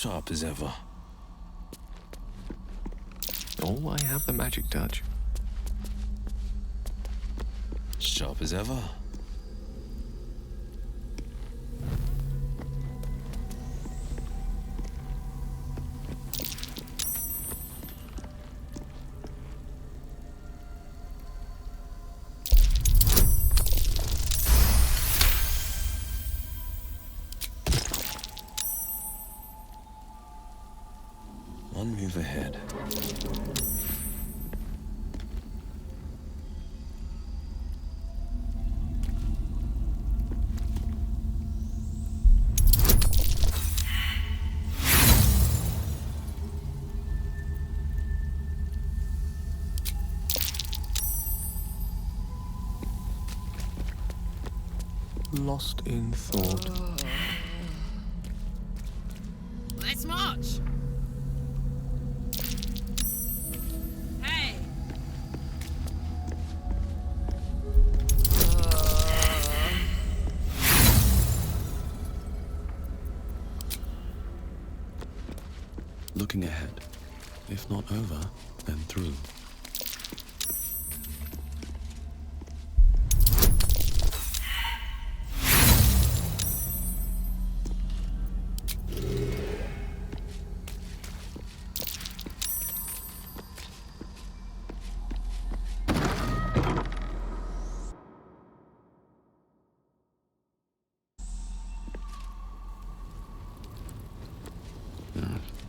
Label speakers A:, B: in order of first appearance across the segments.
A: sharp as ever.
B: Oh, I have the magic touch.
A: Sharp as ever. One move ahead.
B: Lost in thought.
C: Let's march! Hey!
A: Looking ahead. If not over, then through.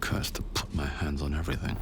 A: Cursed to put my hands on everything.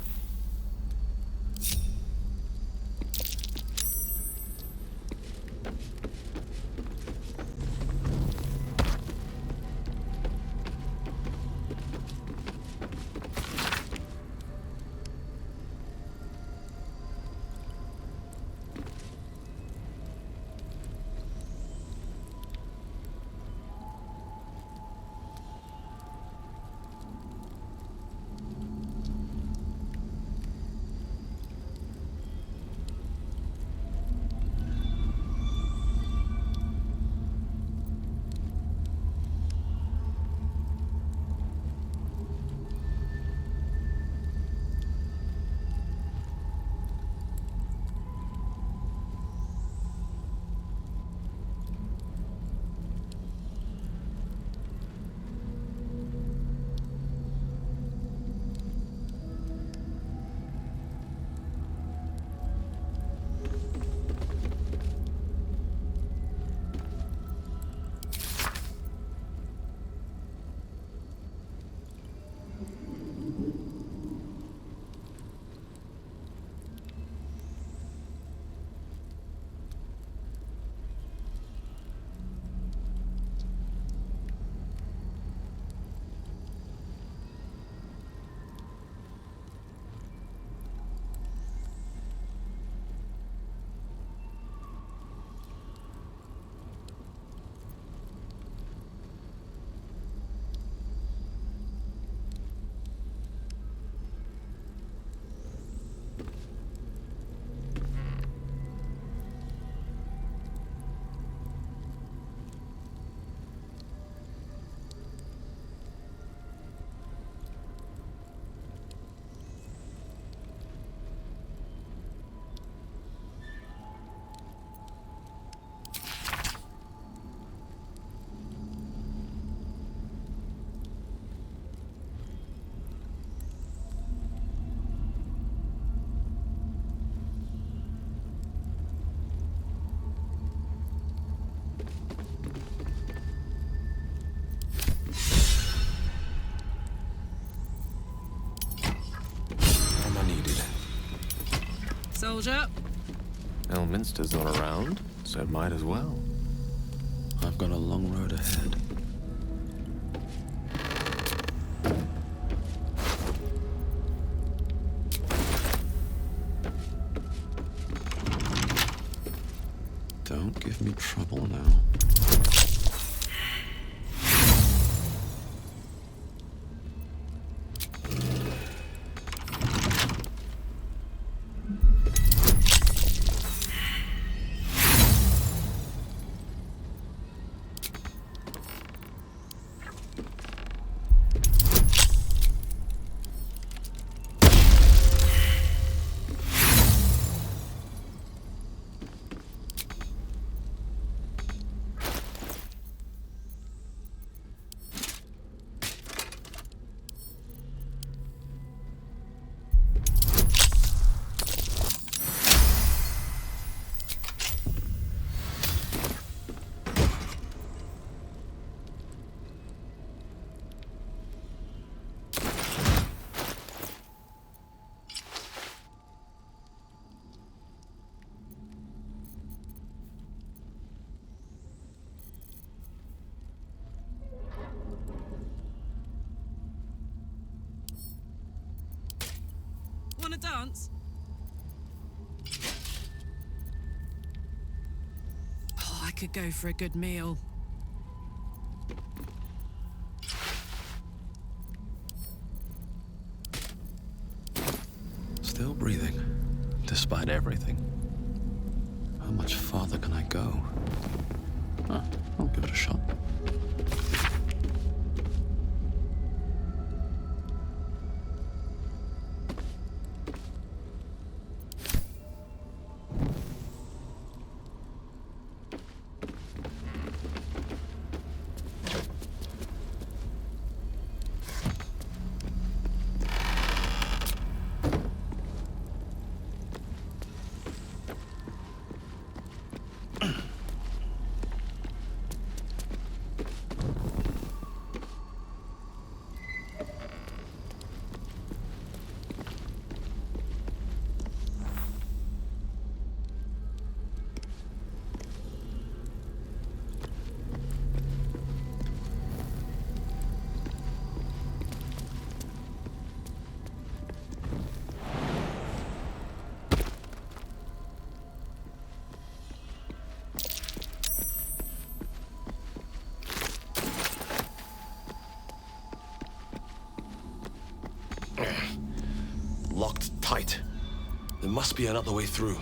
C: Soldier.
B: Elminster's not around, so it might as well.
A: I've got a long road ahead. Don't give me trouble now.
C: chance. Oh, I could go for a good meal.
A: Still breathing, despite everything. How much farther can I go? I'll give it a shot.
D: Locked tight. There must be another way through.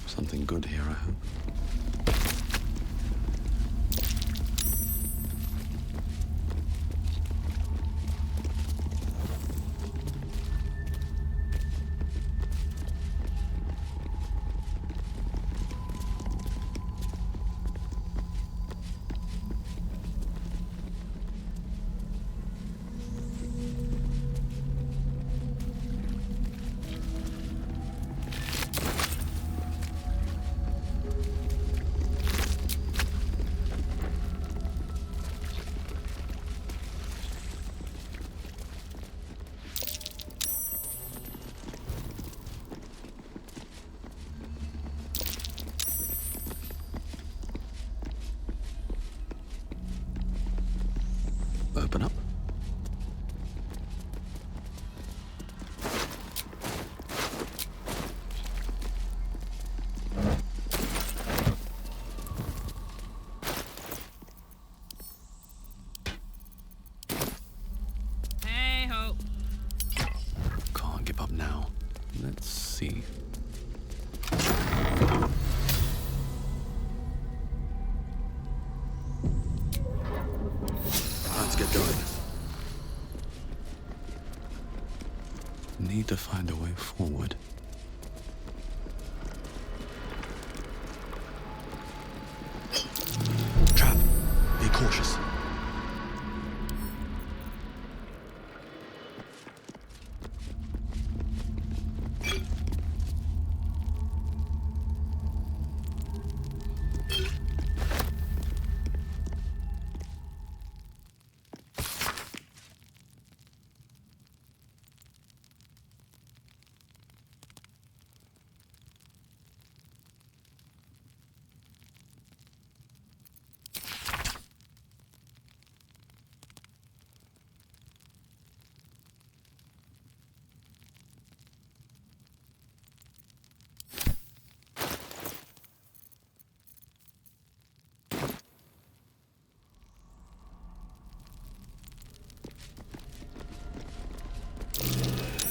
A: Something good here, I hope. Open up.
C: Hey ho.
A: Can't give up now. Let's see.
D: Let's get going.
A: Need to find a way forward.
D: Trap. Be cautious.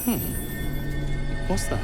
A: What's that?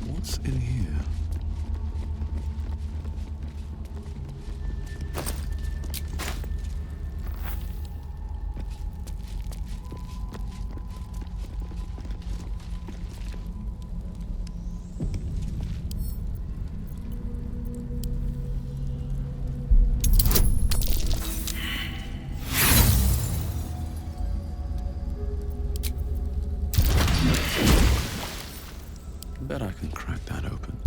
A: What's in here? Bet I can crack that open.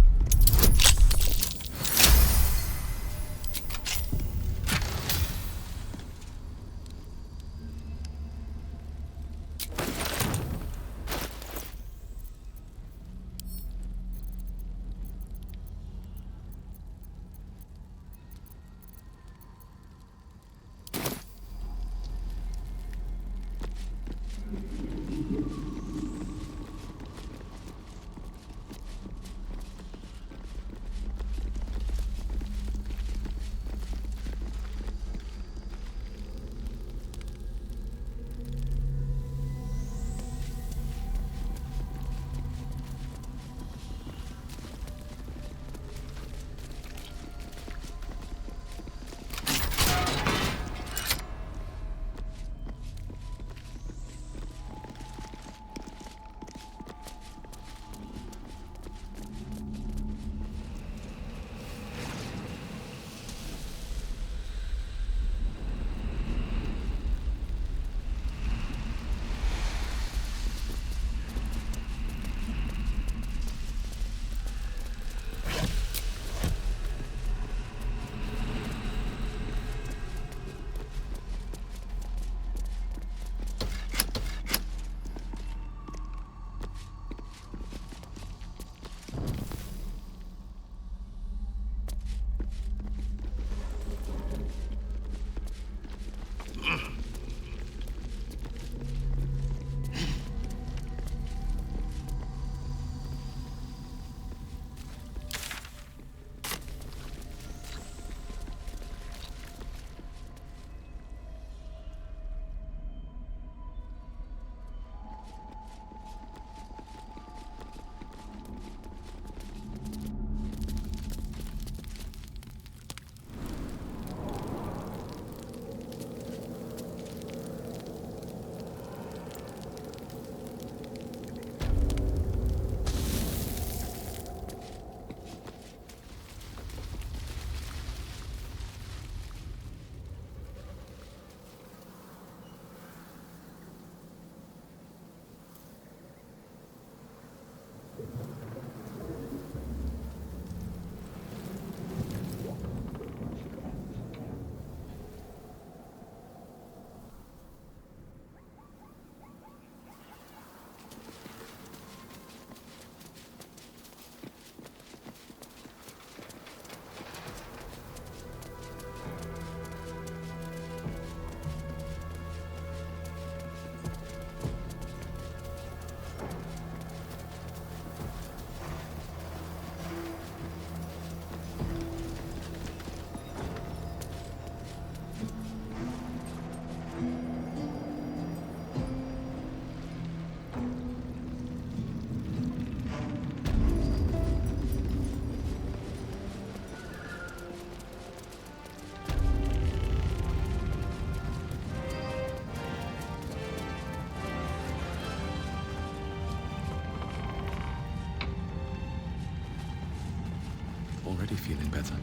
A: already feeling better.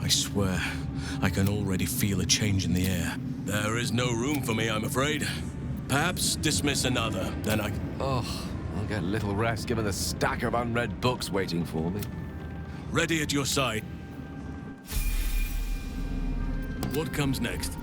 D: I swear, I can already feel a change in the air. There is no room for me, I'm afraid. Perhaps dismiss another, then I...
B: Oh, I'll get little rest given the stack of unread books waiting for me.
D: Ready at your side. What comes next?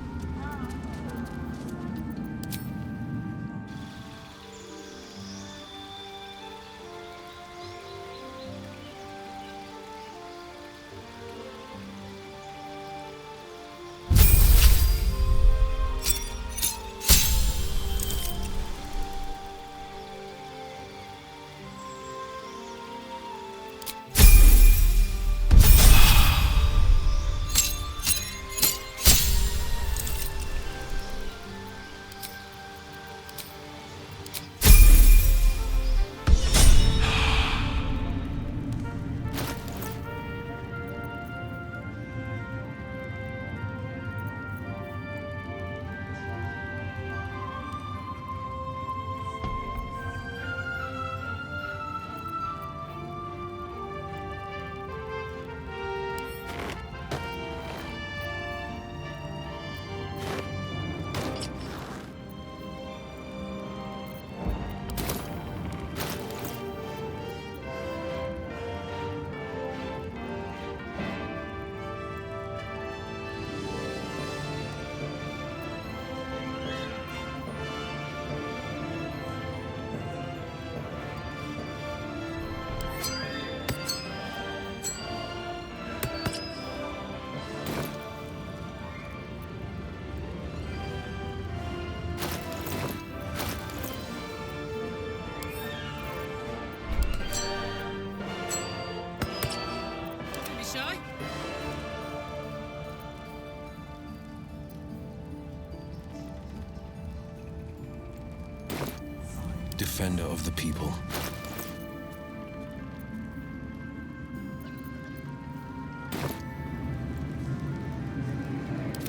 C: Don't be shy.
D: Defender of the people.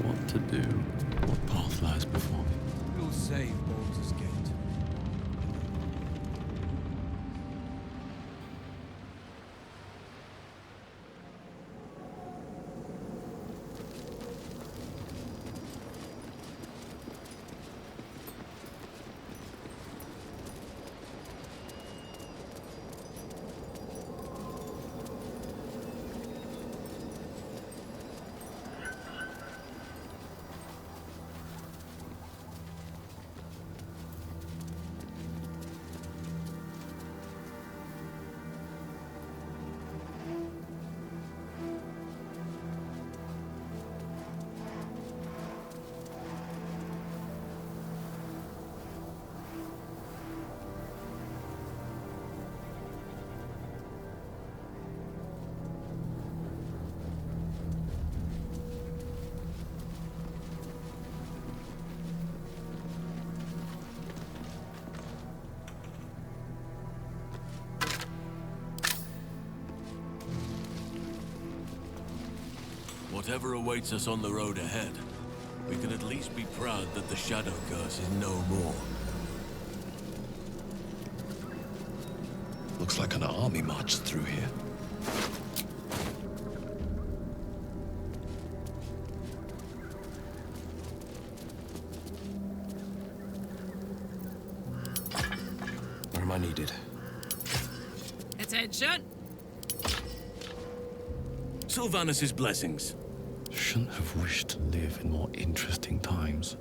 A: What to do? What path lies before me?
E: We'll save Baldur's Gate.
D: Whatever awaits us on the road ahead, we can at least be proud that the Shadow Curse is no more.
A: Looks like an army marched through here.
D: Where am I needed?
C: Attention.
D: Sylvanus' blessings.
A: Shouldn't have wished to live in more interesting times.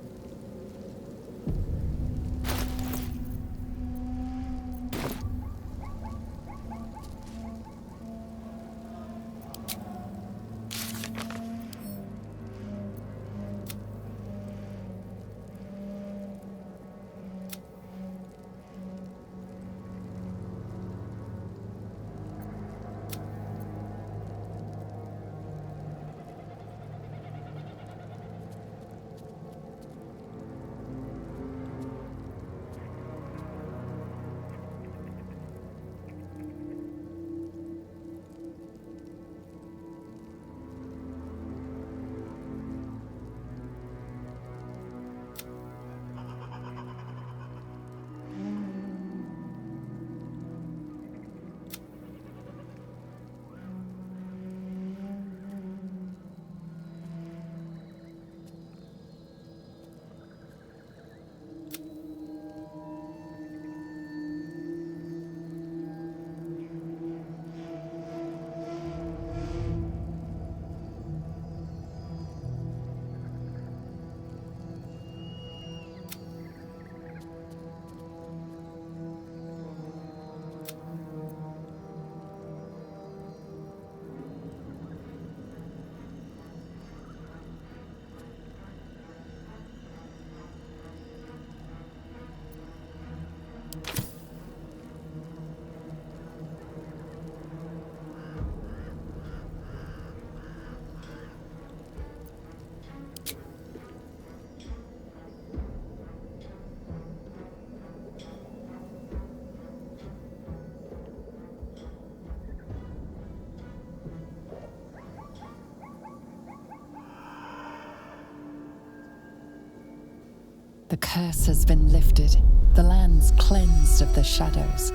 F: The curse has been lifted, the land's cleansed of the shadows.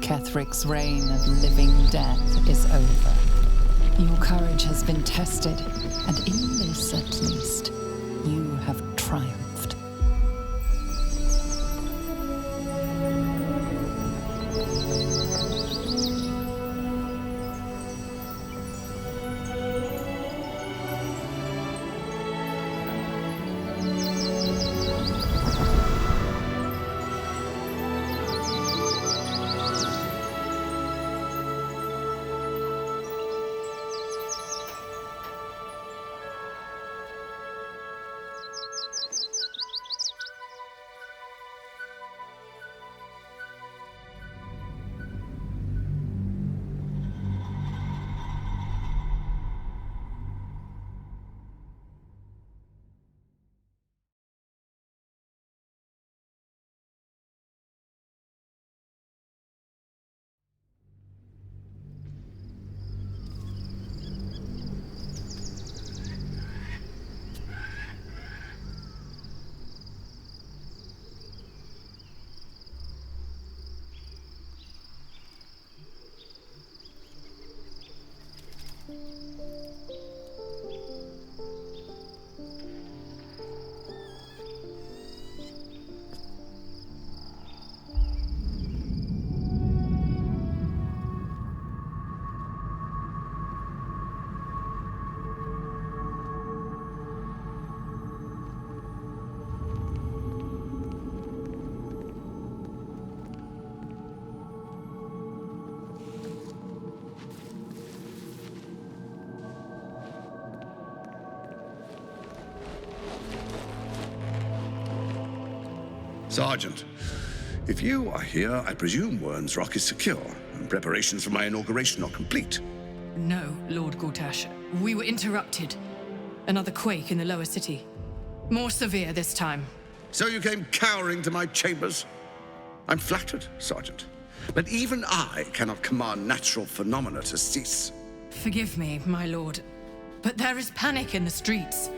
F: Kethric's reign of living death is over. Your courage has been tested, and in this at least, you have triumphed.
G: Sergeant, if you are here, I presume Wern's Rock is secure, and preparations for my inauguration are complete.
C: No, Lord Gortash. We were interrupted. Another quake in the lower city. More severe this time.
G: So you came cowering to my chambers? I'm flattered, Sergeant. But even I cannot command natural phenomena to cease.
C: Forgive me, my lord, but there is panic in the streets.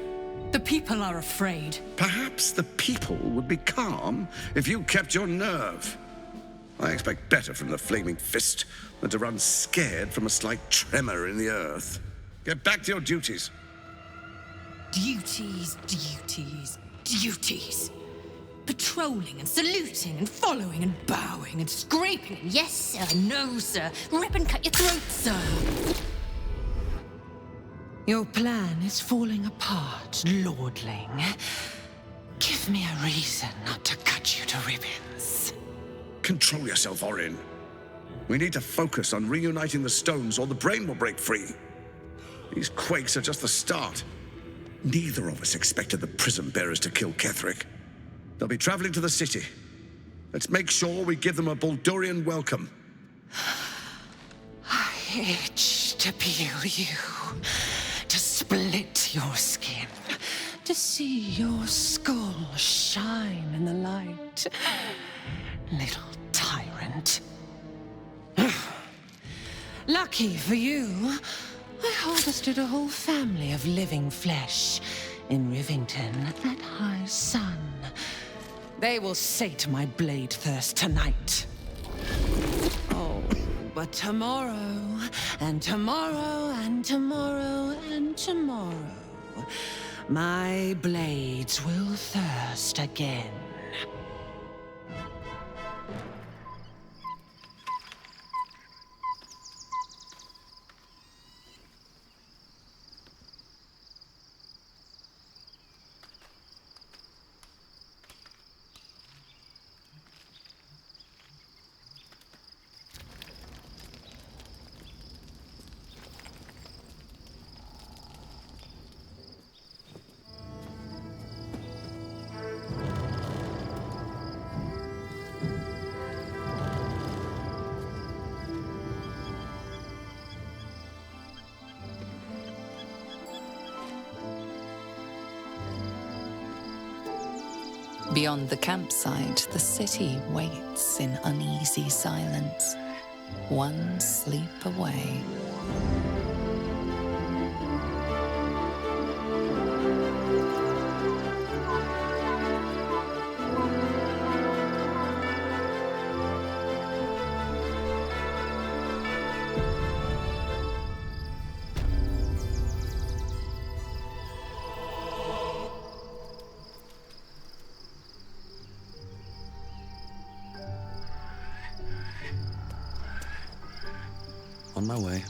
C: The people are afraid.
G: Perhaps the people would be calm if you kept your nerve. I expect better from the Flaming Fist than to run scared from a slight tremor in the earth. Get back to your duties.
C: Duties, duties, duties. Patrolling and saluting and following and bowing and scraping. Yes, sir. No, sir. Rip and cut your throat, sir.
H: Your plan is falling apart, lordling. Give me a reason not to cut you to ribbons.
G: Control yourself, Orin. We need to focus on reuniting the stones or the brain will break free. These quakes are just the start. Neither of us expected the prison bearers to kill Ketheric. They'll be traveling to the city. Let's make sure we give them a Baldurian welcome.
H: I itch to peel you, to split your skin, to see your skull shine in the light. Little tyrant. Lucky for you, I harvested a whole family of living flesh in Rivington at high sun. They will sate my blade thirst tonight. Oh, but tomorrow, and tomorrow, and tomorrow, and tomorrow, my blades will thirst again.
F: Beyond the campsite, the city waits in uneasy silence, one sleep away.
A: On my way.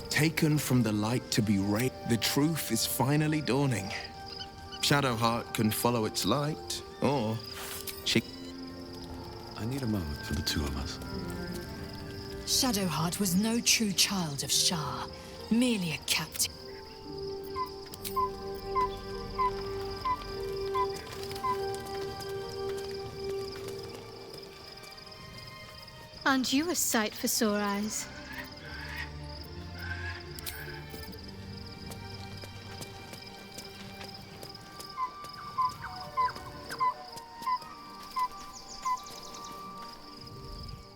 E: Taken from the light to be raised, the truth is finally dawning. Shadowheart can follow its light, or she...
A: I need a moment for the two of us.
C: Shadowheart was no true child of Shah, merely a captive.
I: Aren't you a sight for sore eyes?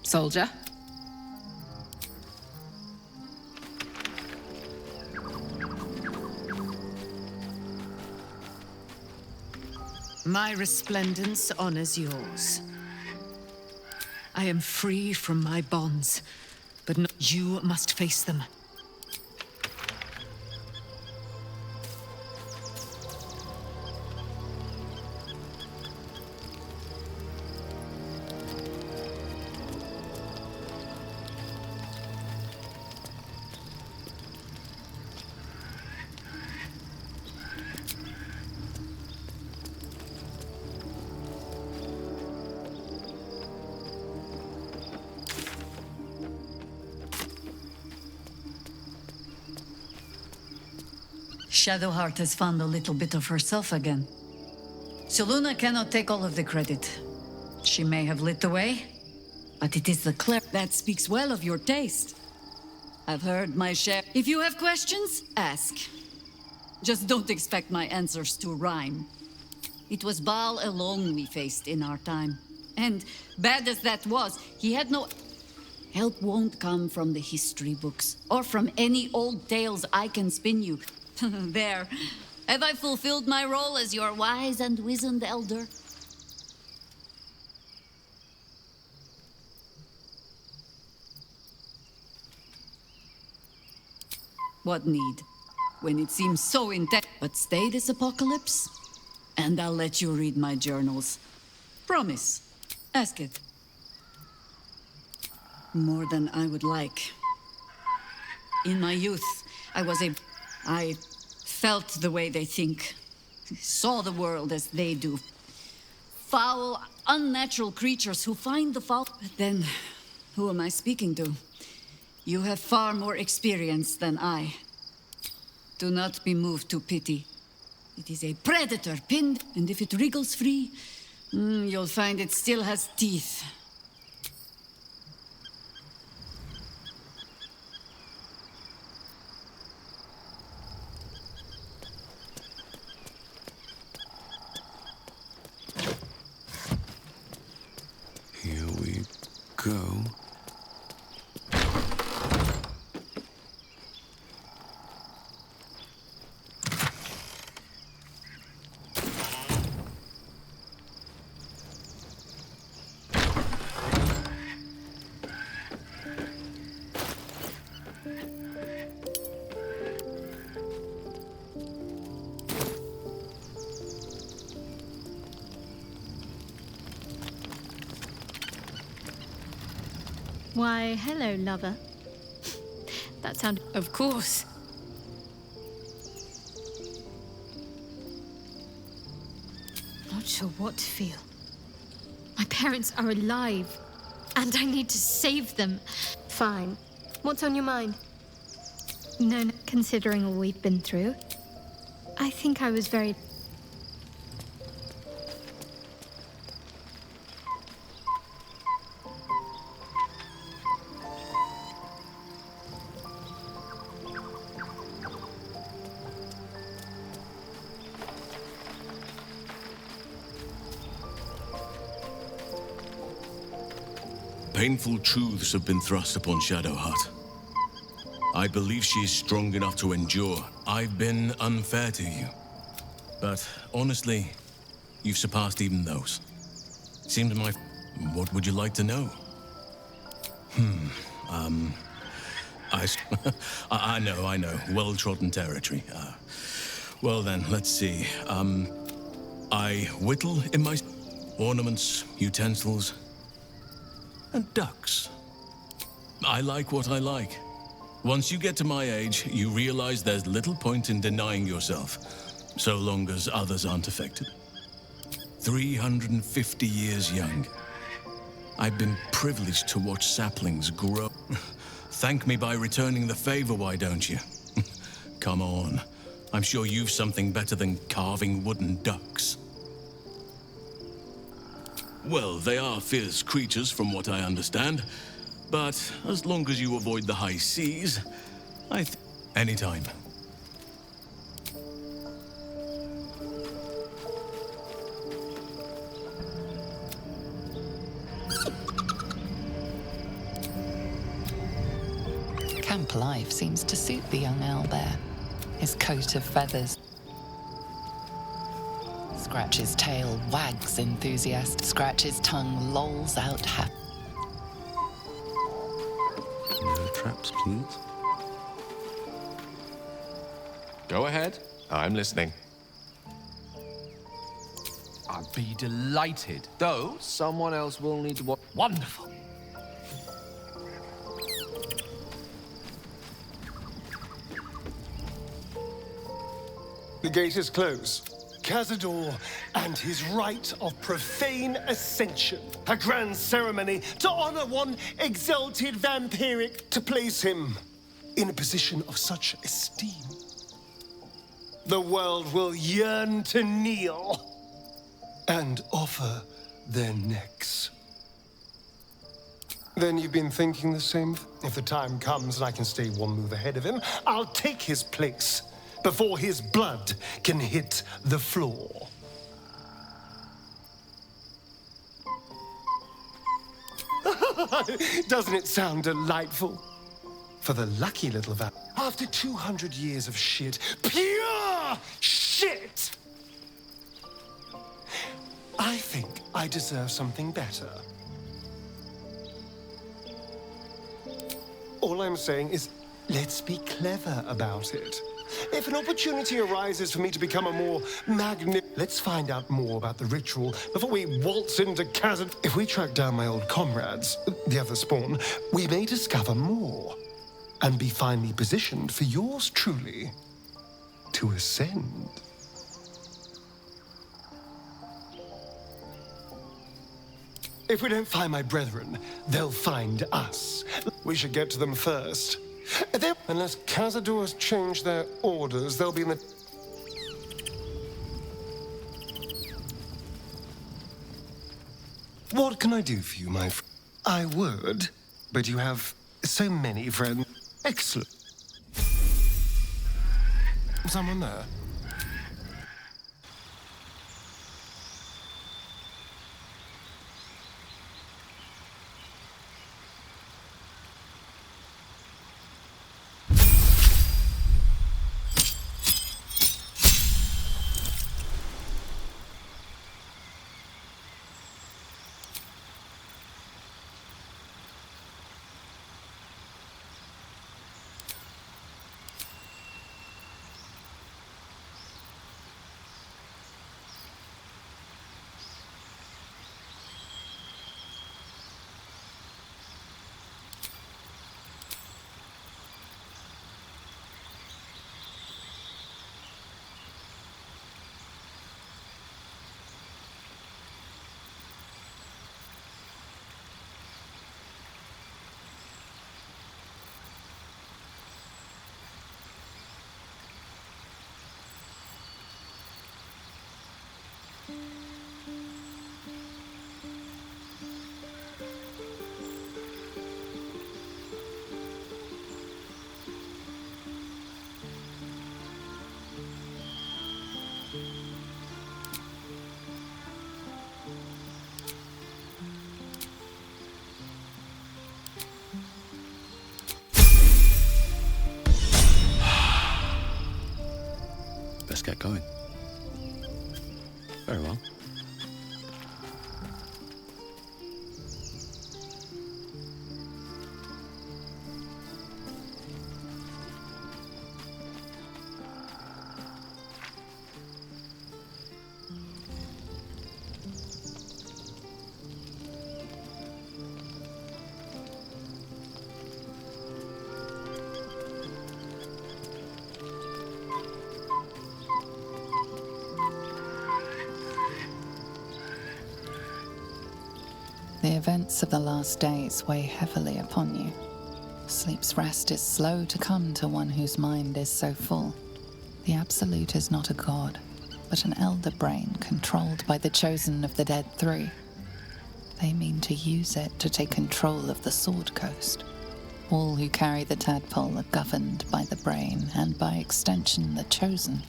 F: Soldier?
H: My resplendence honors yours. I am free from my bonds, but you must face them.
J: Shadowheart has found a little bit of herself again. Seluna cannot take all of the credit. She may have lit the way, but it is the that speaks well of your taste. I've heard my share. If you have questions, ask. Just don't expect my answers to rhyme. It was Baal alone we faced in our time. And bad as that was, he had no... Help won't come from the history books, or from any old tales I can spin you. There. Have I fulfilled my role as your wise and wizened elder? What need? When it seems so intense. But stay this apocalypse, and I'll let you read my journals. Promise. Ask it. More than I would like. In my youth, I felt the way they think. Saw the world as they do. Foul, unnatural creatures who find the fault. But then, who am I speaking to? You have far more experience than I. Do not be moved to pity. It is a predator pinned, and if it wriggles free, you'll find it still has teeth.
A: Here we go.
I: Why, hello, lover. That sounded...
C: Of course.
I: Not sure what to feel. My parents are alive, and I need to save them. Fine. What's on your mind? No, considering all we've been through, I think I was very...
D: Painful truths have been thrust upon Shadowheart. I believe she is strong enough to endure. I've been unfair to you. But honestly, you've surpassed even those. Seems my... What would you like to know? I know. Well-trodden territory. Well then, let's see. I whittle in my... ornaments, utensils, and ducks. I like what I like. Once you get to my age, you realize there's little point in denying yourself, so long as others aren't affected. 350 years young. I've been privileged to watch saplings grow. Thank me by returning the favor, why don't you? Come on. I'm sure you've something better than carving wooden ducks. Well, they are fierce creatures from what I understand. But as long as you avoid the high seas, anytime.
F: Camp life seems to suit the young owlbear. His coat of feathers. Scratch's tail wags enthusiastic. Scratch's tongue lolls out happy.
A: No traps, please.
B: Go ahead. I'm listening.
K: I'd be delighted, though someone else will need to watch. Wonderful.
L: The gate is closed. Cazador and his rite of profane ascension. A grand ceremony to honor one exalted vampiric to place him in a position of such esteem. The world will yearn to kneel and offer their necks. Then you've been thinking the same? If the time comes and I can stay one move ahead of him, I'll take his place before his blood can hit the floor. Doesn't it sound delightful? For the lucky little vamp. After 200 years of shit, pure shit! I think I deserve something better. All I'm saying is, let's be clever about it. If an opportunity arises for me to become a more let's find out more about the ritual before we waltz into Kazan. If we track down my old comrades, the other spawn, we may discover more and be finally positioned for yours truly to ascend. If we don't find my brethren, they'll find us. We should get to them first. Unless Cazador has changed their orders, they'll be in the... What can I do for you, my friend? I would, but you have so many friends. Excellent. Someone there?
A: Best get going. Very well.
F: The events of the last days weigh heavily upon you. Sleep's rest is slow to come to one whose mind is so full. The Absolute is not a god, but an elder brain controlled by the chosen of the Dead Three. They mean to use it to take control of the Sword Coast. All who carry the tadpole are governed by the brain, and by extension the chosen.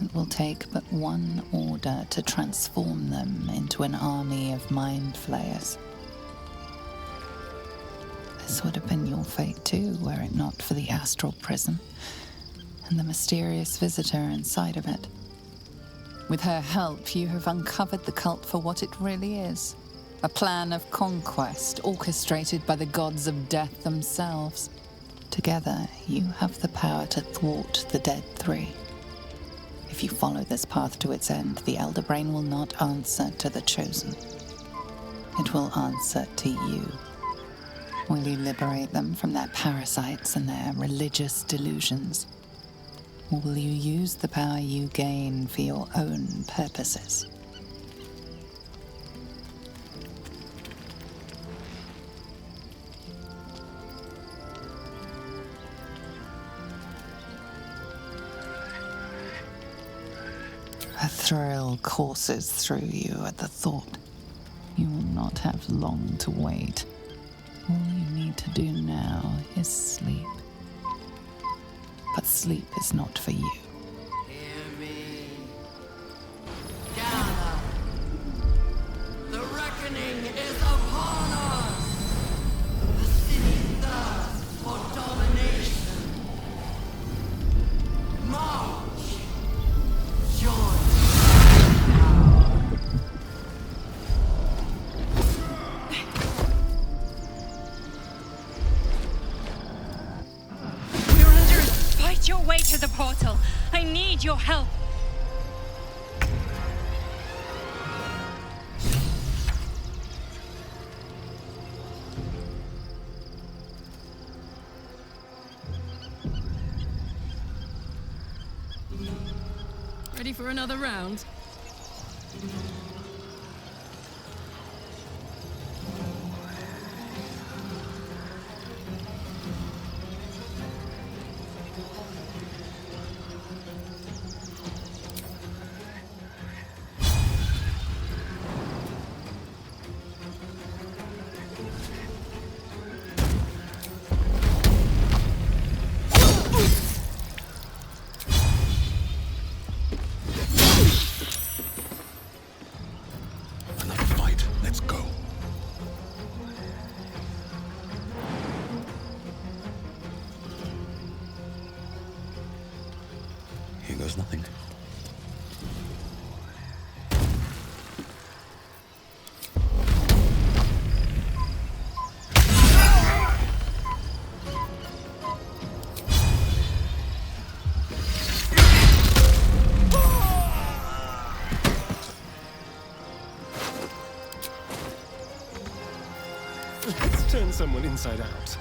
F: It will take but one order to transform them into an army of mind flayers. This would have been your fate too, were it not for the astral prison and the mysterious visitor inside of it. With her help, you have uncovered the cult for what it really is. A plan of conquest orchestrated by the gods of death themselves. Together, you have the power to thwart the Dead Three. If you follow this path to its end, the Elder Brain will not answer to the Chosen. It will answer to you. Will you liberate them from their parasites and their religious delusions? Or will you use the power you gain for your own purposes? A thrill courses through you at the thought. You will not have long to wait. All you need to do now is sleep. But sleep is not for you.
M: Hear me. Gather. The reckoning is upon us. The city thirsts for domination. March. Join.
N: Your way to the portal. I need your help.
O: Ready for another round?
A: Here goes nothing.
L: Let's turn someone inside out.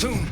E: soon.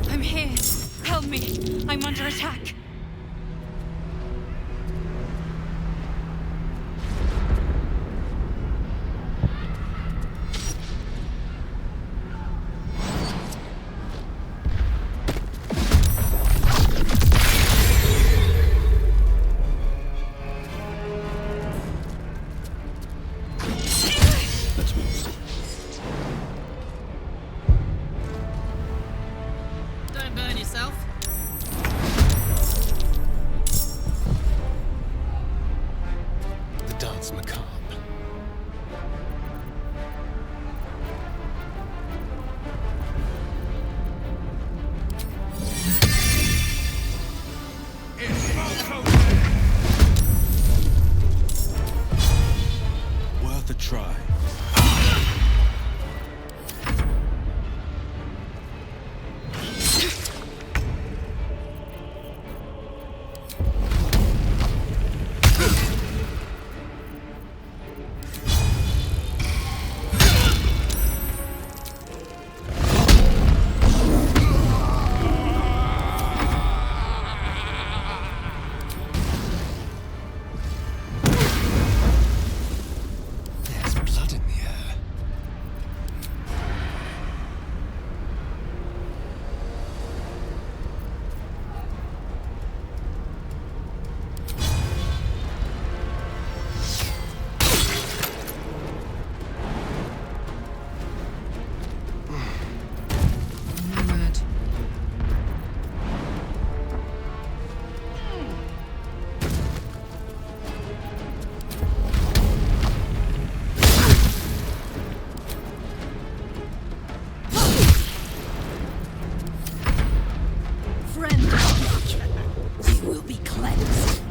N: I'm here. Help me. I'm under attack.
A: Let's move.
O: Don't burn yourself.
L: The dance macabre.
E: Worth a try.
L: There's blood in the air.
O: Nomad.
C: Friend, you will be cleansed.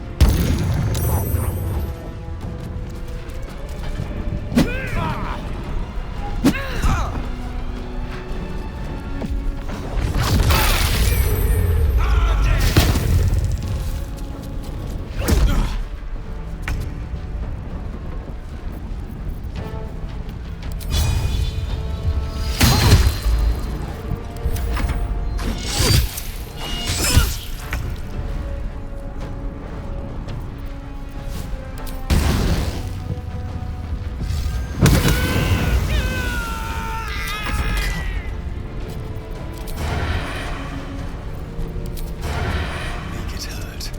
L: Make it hurt.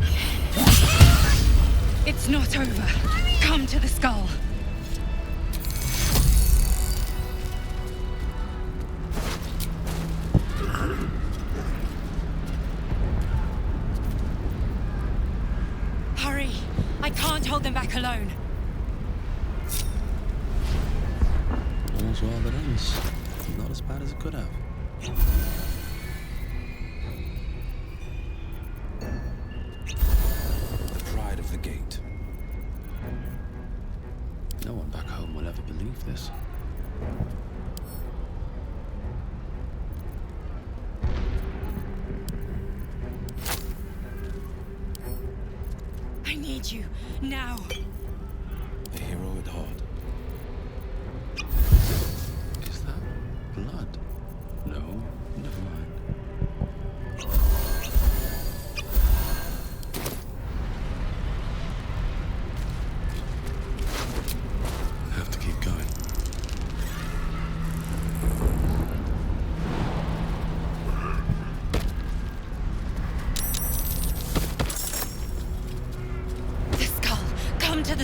N: It's not over. Come to the skull. Hurry. I can't hold them back alone.
A: All's well that ends. Not as bad as it could have.
E: The pride of the gate.
A: No one back home will ever believe this.
N: I need you now.
E: A hero at heart.
A: Is that blood? No, never mind. I have to keep going.
N: The skull. Come to the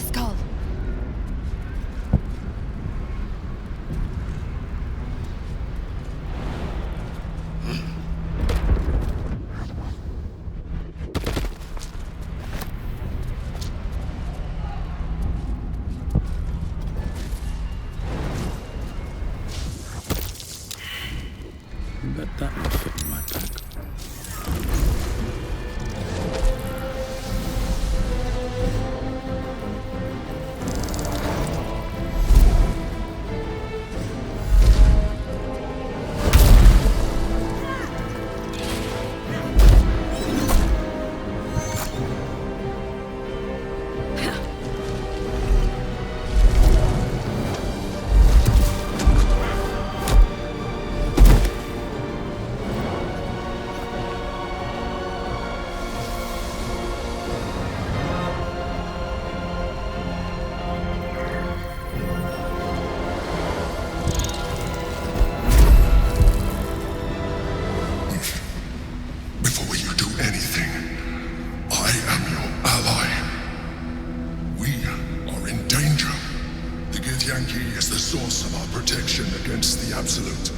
P: Yankee is the source of our protection against the Absolute.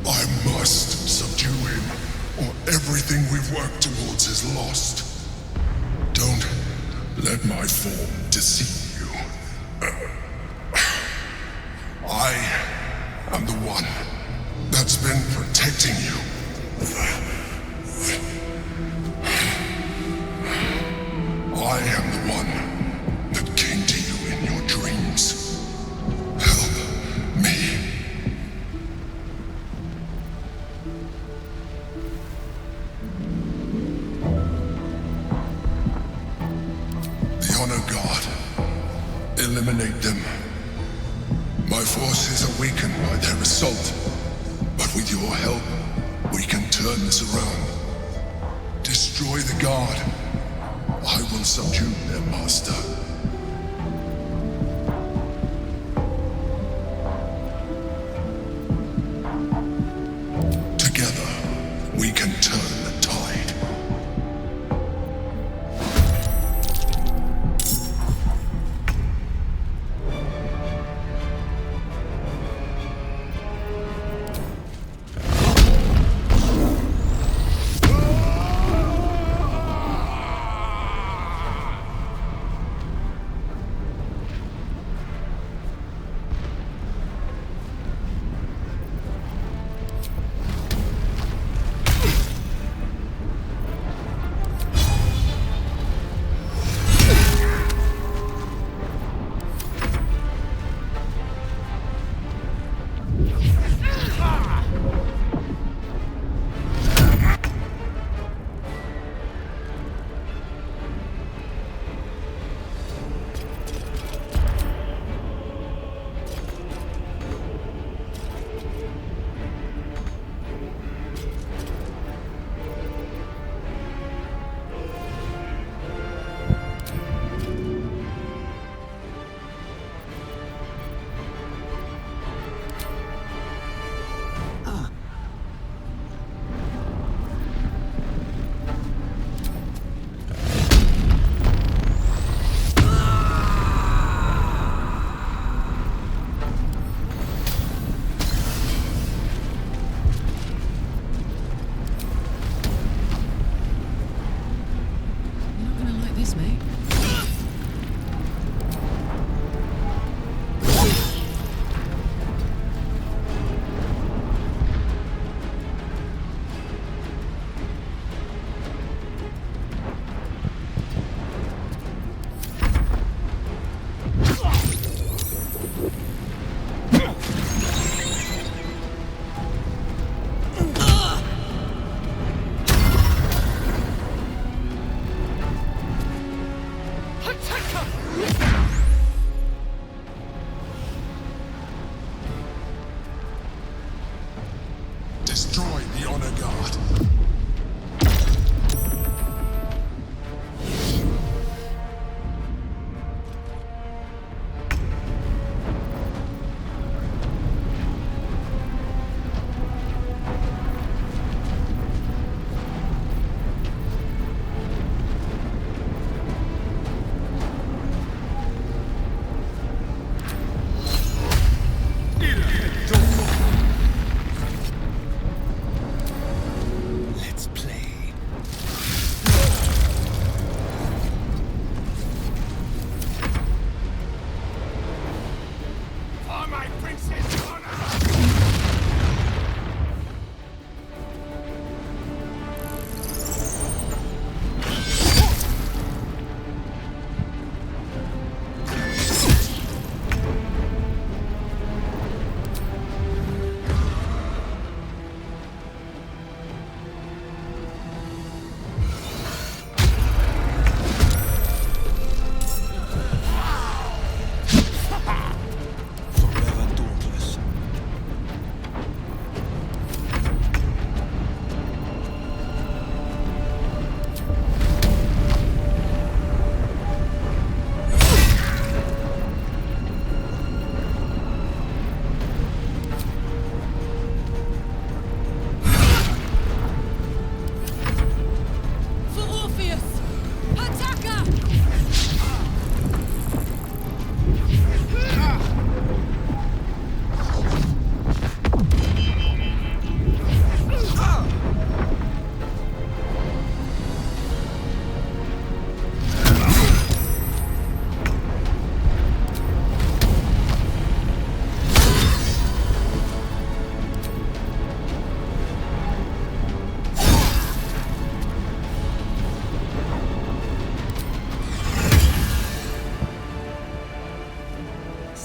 P: I must subdue him, or everything we've worked towards is lost. Don't let my form deceive you. I am the one that's been protecting you. I am the one that came to you in your dreams. Help me. The Honor God. Eliminate them. My forces are weakened by their assault, but with your help, we can turn this around. Destroy the Guard. I will subdue their master. Together, we can turn the tide.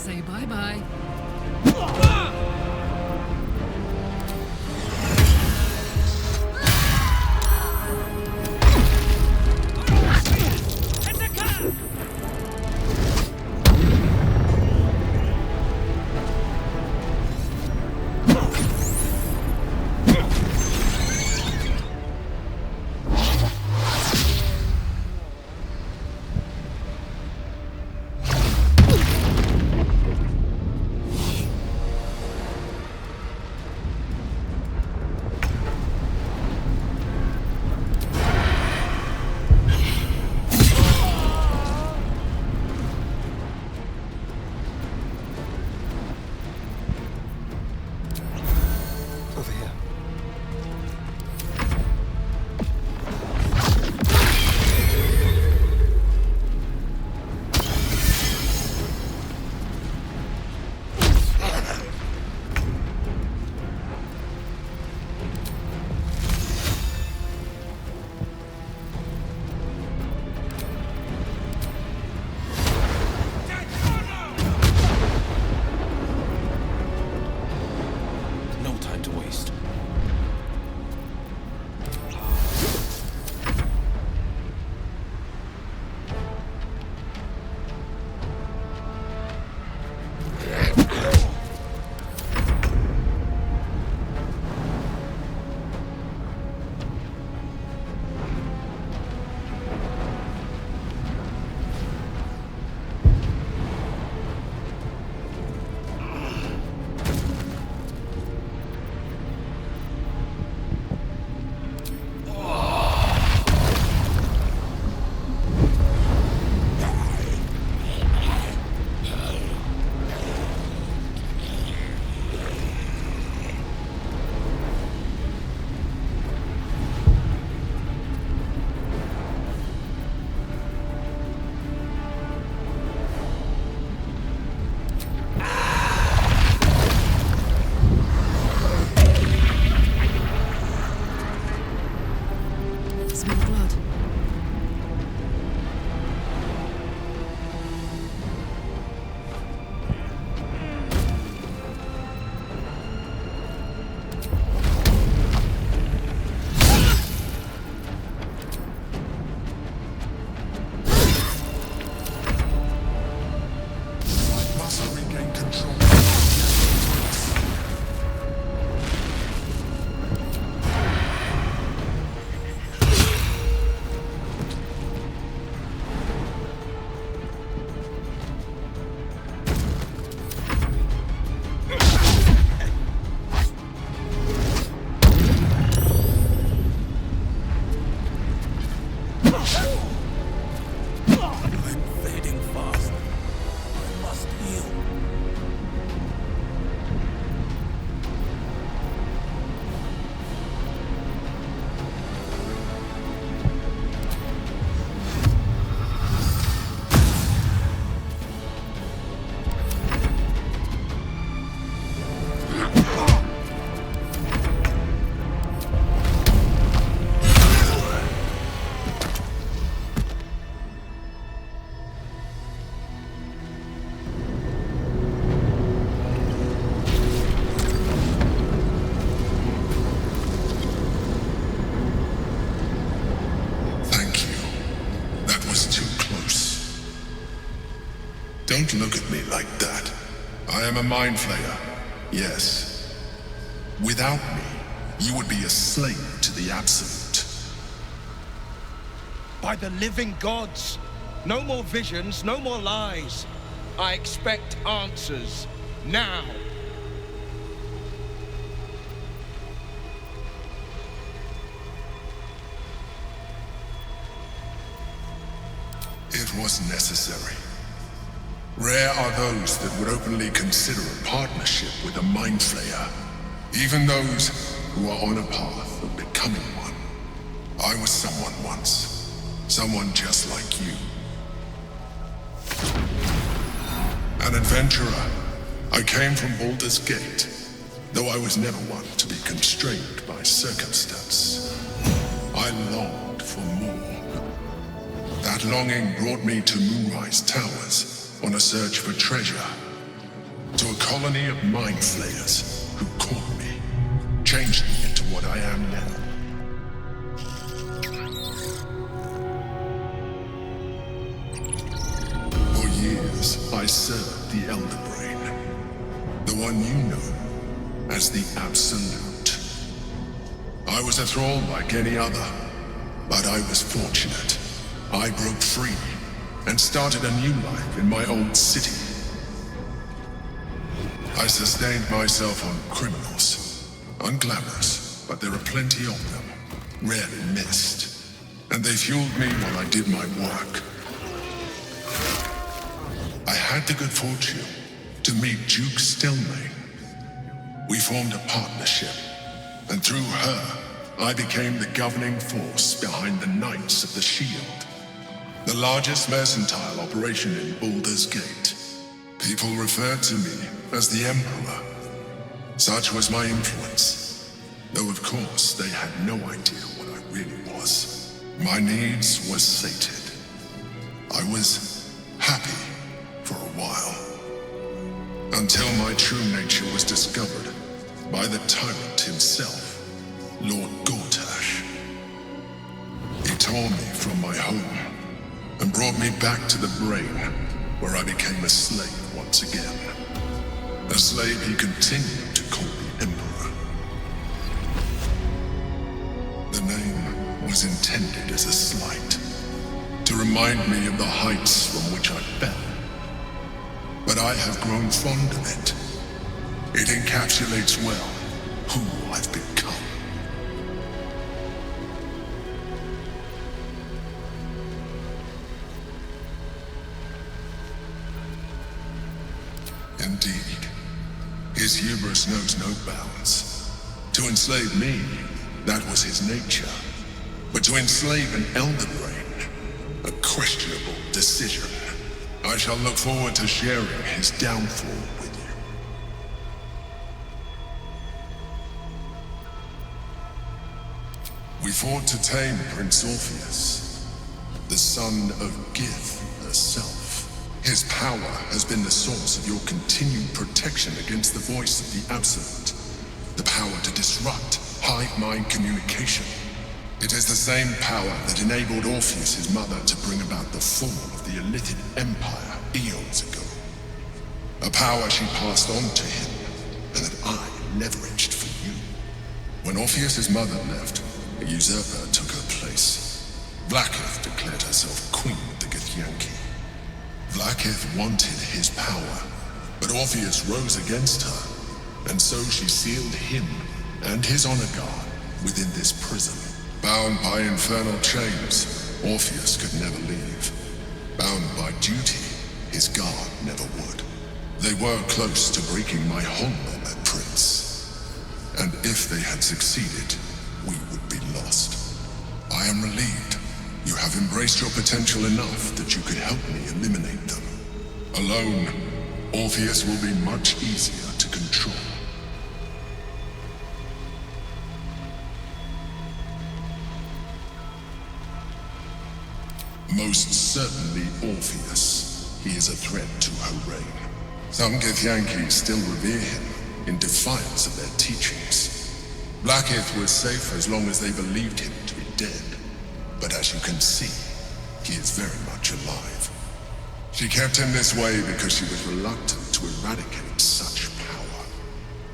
O: say bye-bye.
L: Over here.
E: No time to waste.
O: Smell blood.
P: Must regain control.
E: I'm fading fast. I must heal.
P: Thank you. That was too close. Don't look at me like that. I am a mind flayer. Yes. Without me, you would be a slave to the Absolute.
L: By the living gods! No more visions, no more lies. I expect answers. Now!
P: It was necessary. Rare are those that would openly consider a partnership with a mind flayer. Even those who are on a path of becoming one. I was someone once. Someone just like you. An adventurer. I came from Baldur's Gate, though I was never one to be constrained by circumstance. I longed for more. That longing brought me to Moonrise Towers on a search for treasure. to a colony of mind flayers who caught me, changed me into what I am now. For years, I served the Elder Brain, the one you know as the Absolute. I was a thrall like any other, but I was fortunate. I broke free and started a new life in my old city. I sustained myself on criminals, unglamorous, but there are plenty of them, rarely missed, and they fueled me while I did my work. I had the good fortune to meet Duke Stelmane. We formed a partnership, and through her, I became the governing force behind the Knights of the Shield, the largest mercantile operation in Baldur's Gate. People referred to me as the Emperor. Such was my influence, though of course they had no idea what I really was. My needs were sated. I was happy for a while, until my true nature was discovered by the tyrant himself, Lord Gortash. He tore me from my home and brought me back to the Brain, where I became a slave once again. A slave he continued to call the Emperor. The name was intended as a slight, to remind me of the heights from which I fell. But I have grown fond of it. It encapsulates well who I've become. Indeed, his hubris knows no bounds. To enslave me, that was his nature. But to enslave an Elder Brain, a questionable decision. I shall look forward to sharing his downfall with you. We fought to tame Prince Orpheus, the son of Gith herself. His power has been the source of your continued protection against the voice of the Absolute. The power to disrupt hive mind communication. It is the same power that enabled Orpheus's mother to bring about the fall of the Elitid Empire eons ago. A power she passed on to him, and that I leveraged for you. When Orpheus's mother left, a usurper took her place. Blackith declared herself queen of the Githyanki. Blackith wanted his power, but Orpheus rose against her, and so she sealed him and his honor guard within this prison. Bound by infernal chains, Orpheus could never leave. Bound by duty, his guard never would. They were close to breaking my hold on that prince, and if they had succeeded, we would be lost. I am relieved. You have embraced your potential enough that you could help me eliminate them. Alone, Orpheus will be much easier to control. Most certainly Orpheus. He is a threat to her reign. Some Githyanki still revere him in defiance of their teachings. Blackith was safe as long as they believed him to be dead. But as you can see, he is very much alive. She kept him this way because she was reluctant to eradicate such power.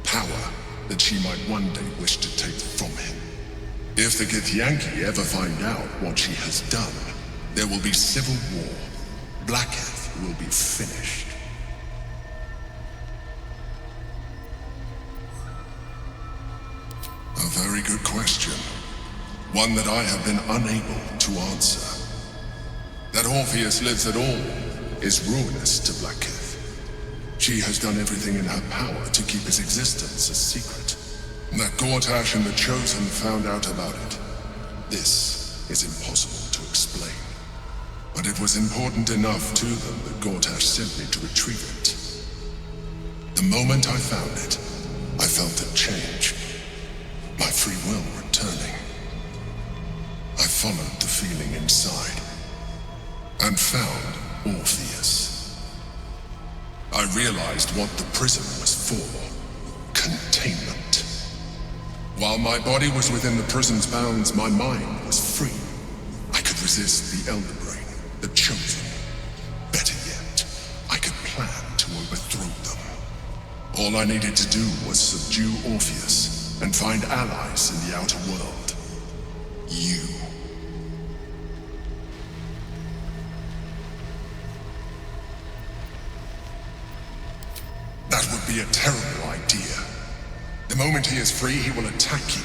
P: Power that she might one day wish to take from him. If the Githyanki ever find out what she has done, there will be civil war. Blackith will be finished. A very good question. One that I have been unable to answer. That Orpheus lives at all is ruinous to Blackith. She has done everything in her power to keep his existence a secret. That Gortash and the Chosen found out about it. This is impossible to explain. But it was important enough to them that Gortash sent me to retrieve it. The moment I found it, I felt a change. My free will returning. I followed the feeling inside and found Orpheus. I realized what the prison was for. Containment. While my body was within the prison's bounds, my mind was free. I could resist the Elder Brain, the Chosen. Better yet, I could plan to overthrow them. All I needed to do was subdue Orpheus and find allies in the outer world. You. That would be a terrible idea. The moment he is free, he will attack you.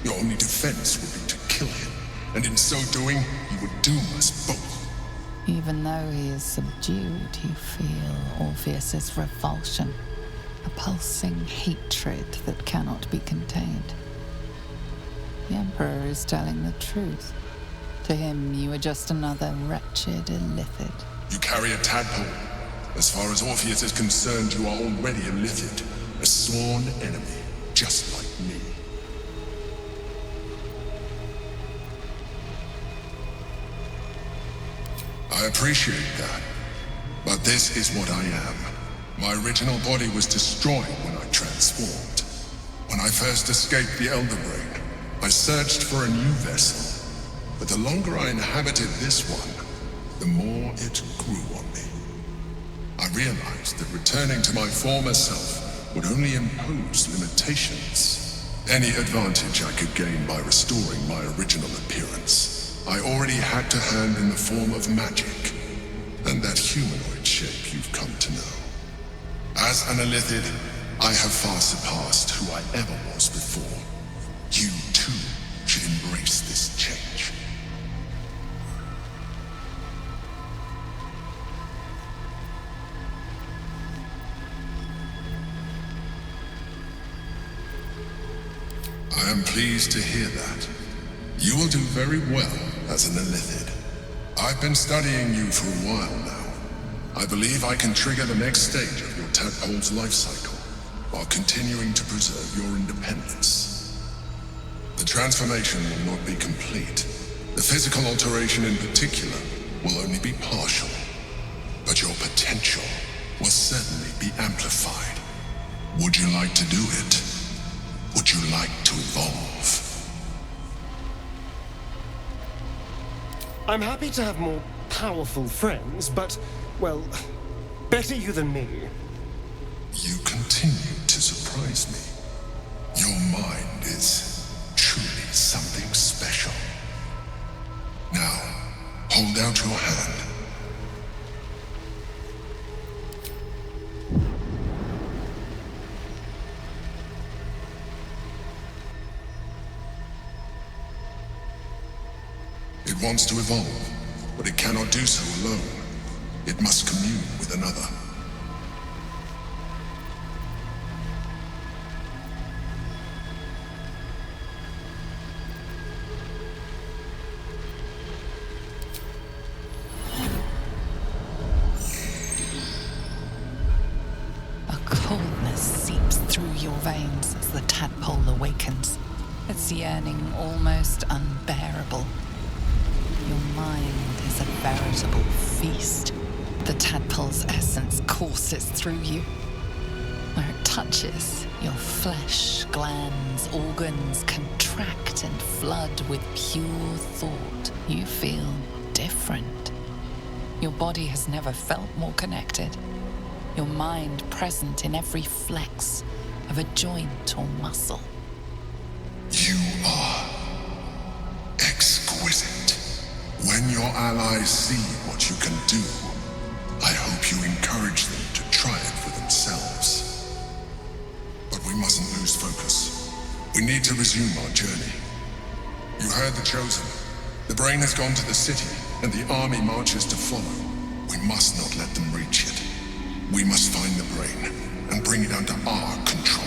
P: Your only defense would be to kill him, and in so doing, he would doom us both.
F: Even though he is subdued, you feel Orpheus's revulsion, a pulsing hatred that cannot be contained. The Emperor is telling the truth. To him, you are just another wretched illithid.
P: You carry a tadpole. As far as Orpheus is concerned, you are already a illithid, a sworn enemy, just like me. I appreciate that, but this is what I am. My original body was destroyed when I transformed. When I first escaped the Elder Brain, I searched for a new vessel, but the longer I inhabited this one, the more it grew on me. I realized that returning to my former self would only impose limitations. Any advantage I could gain by restoring my original appearance, I already had to hand in the form of magic, and that humanoid shape you've come to know. As an illithid, I have far surpassed who I ever was before. You, too, should embrace this change. I am pleased to hear that. You will do very well as an illithid. I've been studying you for a while now. I believe I can trigger the next stage of your tadpole's life cycle, while continuing to preserve your independence. The transformation will not be complete. The physical alteration in particular will only be partial. But your potential will certainly be amplified. Would you like to do it? Would you like to evolve?
L: I'm happy to have more powerful friends, but, well, better you than me.
P: You continue to surprise me. Your mind is truly something special. Now, hold out your hand. It wants to evolve, but it cannot do so alone. It must commune with another.
F: A coldness seeps through your veins as the tadpole awakens, its yearning almost unbearable. Your mind is a veritable feast. The tadpole's essence courses through you. Where it touches, your flesh, glands, organs contract and flood with pure thought. You feel different. Your body has never felt more connected. Your mind present in every flex of a joint or muscle.
P: You are exquisite. When your allies see what you can do, I hope you encourage them to try it for themselves. But we mustn't lose focus. We need to resume our journey. You heard the Chosen. The Brain has gone to the city, and the army marches to follow. We must not let them reach it. We must find the Brain and bring it under our control.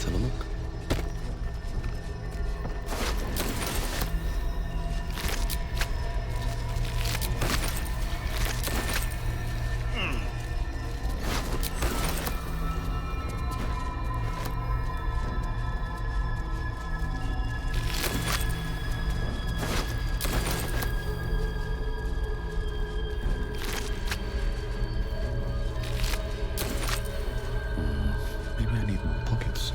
A: Let's have a look. Maybe I need more pockets.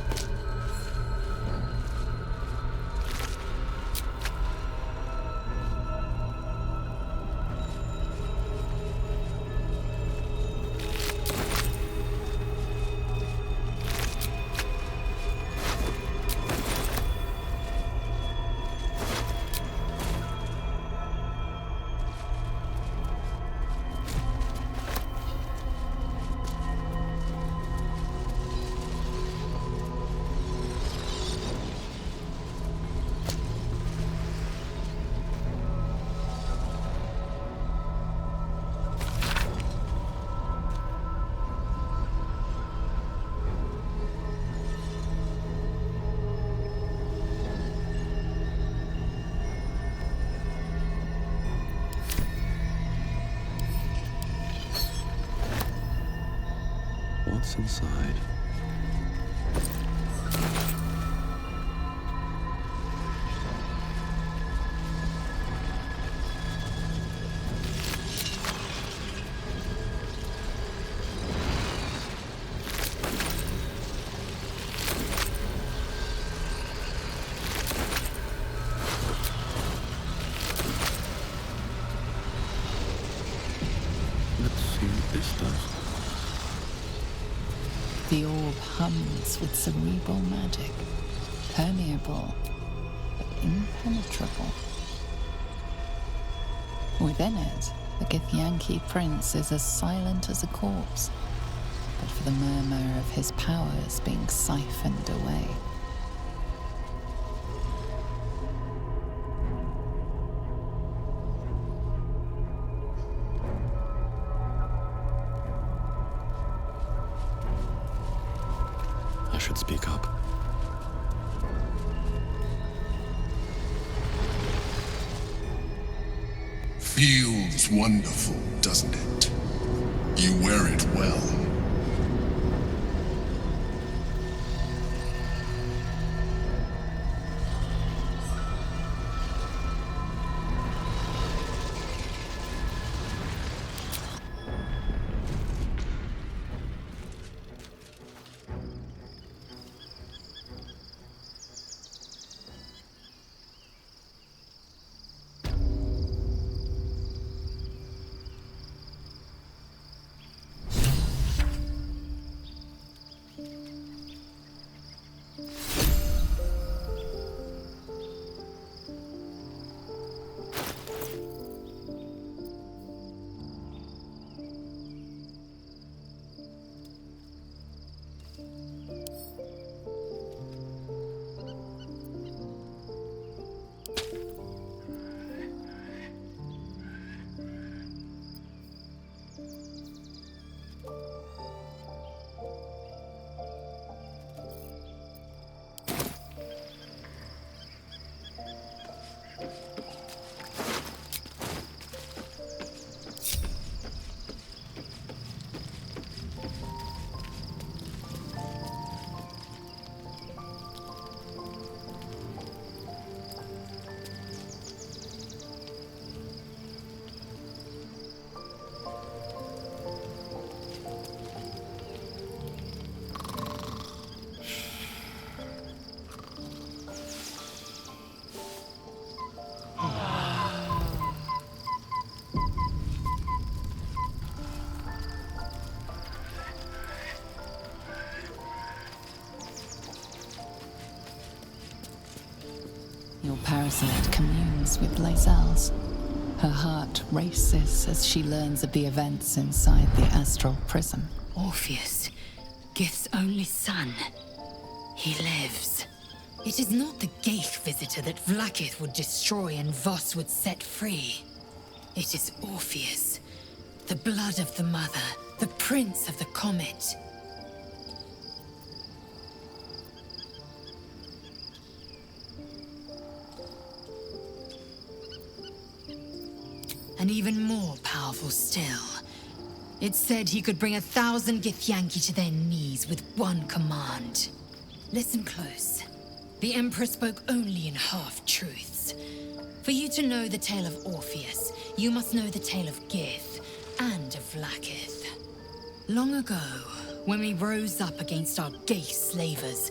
A: What's inside? Let's see what this does.
F: The orb hums with cerebral magic, permeable but impenetrable. Within it, the Githyanki prince is as silent as a corpse, but for the murmur of his powers being siphoned away.
A: I should speak up.
P: Feels wonderful, doesn't it? You wear it well.
F: Your parasite communes with Lae'zel's. Her heart races as she learns of the events inside the astral prism.
C: Orpheus, Gith's only son. He lives. It is not the gate visitor that Vlaakith would destroy and Voss would set free. It is Orpheus, the blood of the mother, the prince of the comet. and even more powerful still. It said he could bring 1,000 Githyanki to their knees with one command. Listen close. The Emperor spoke only in half-truths. For you to know the tale of Orpheus, you must know the tale of Gith and of Vlaakith. Long ago, when we rose up against our gay slavers,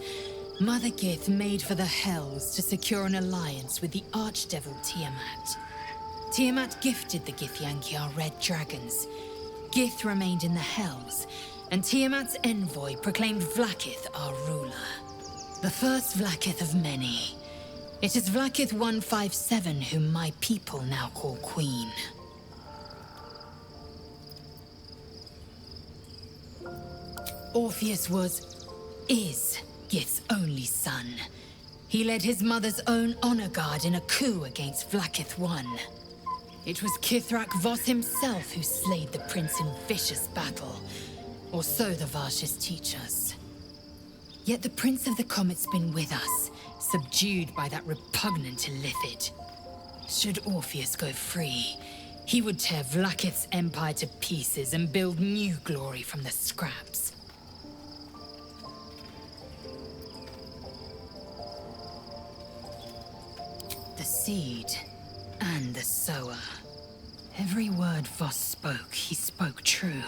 C: Mother Gith made for the Hells to secure an alliance with the archdevil Tiamat. Tiamat gifted the Githyanki our red dragons. Gith remained in the Hells, and Tiamat's envoy proclaimed Vlaakith our ruler. The first Vlaakith of many. It is Vlaakith 157 whom my people now call Queen. Orpheus is Gith's only son. He led his mother's own honor guard in a coup against Vlaakith I. It was Kithrak Voss himself who slayed the prince in vicious battle, or so the Varshas teach us. Yet the Prince of the Comet's been with us, subdued by that repugnant illithid. Should Orpheus go free, he would tear Vlaakith's empire to pieces and build new glory from the scraps. The seed and the sower. Every word Voss spoke, he spoke true.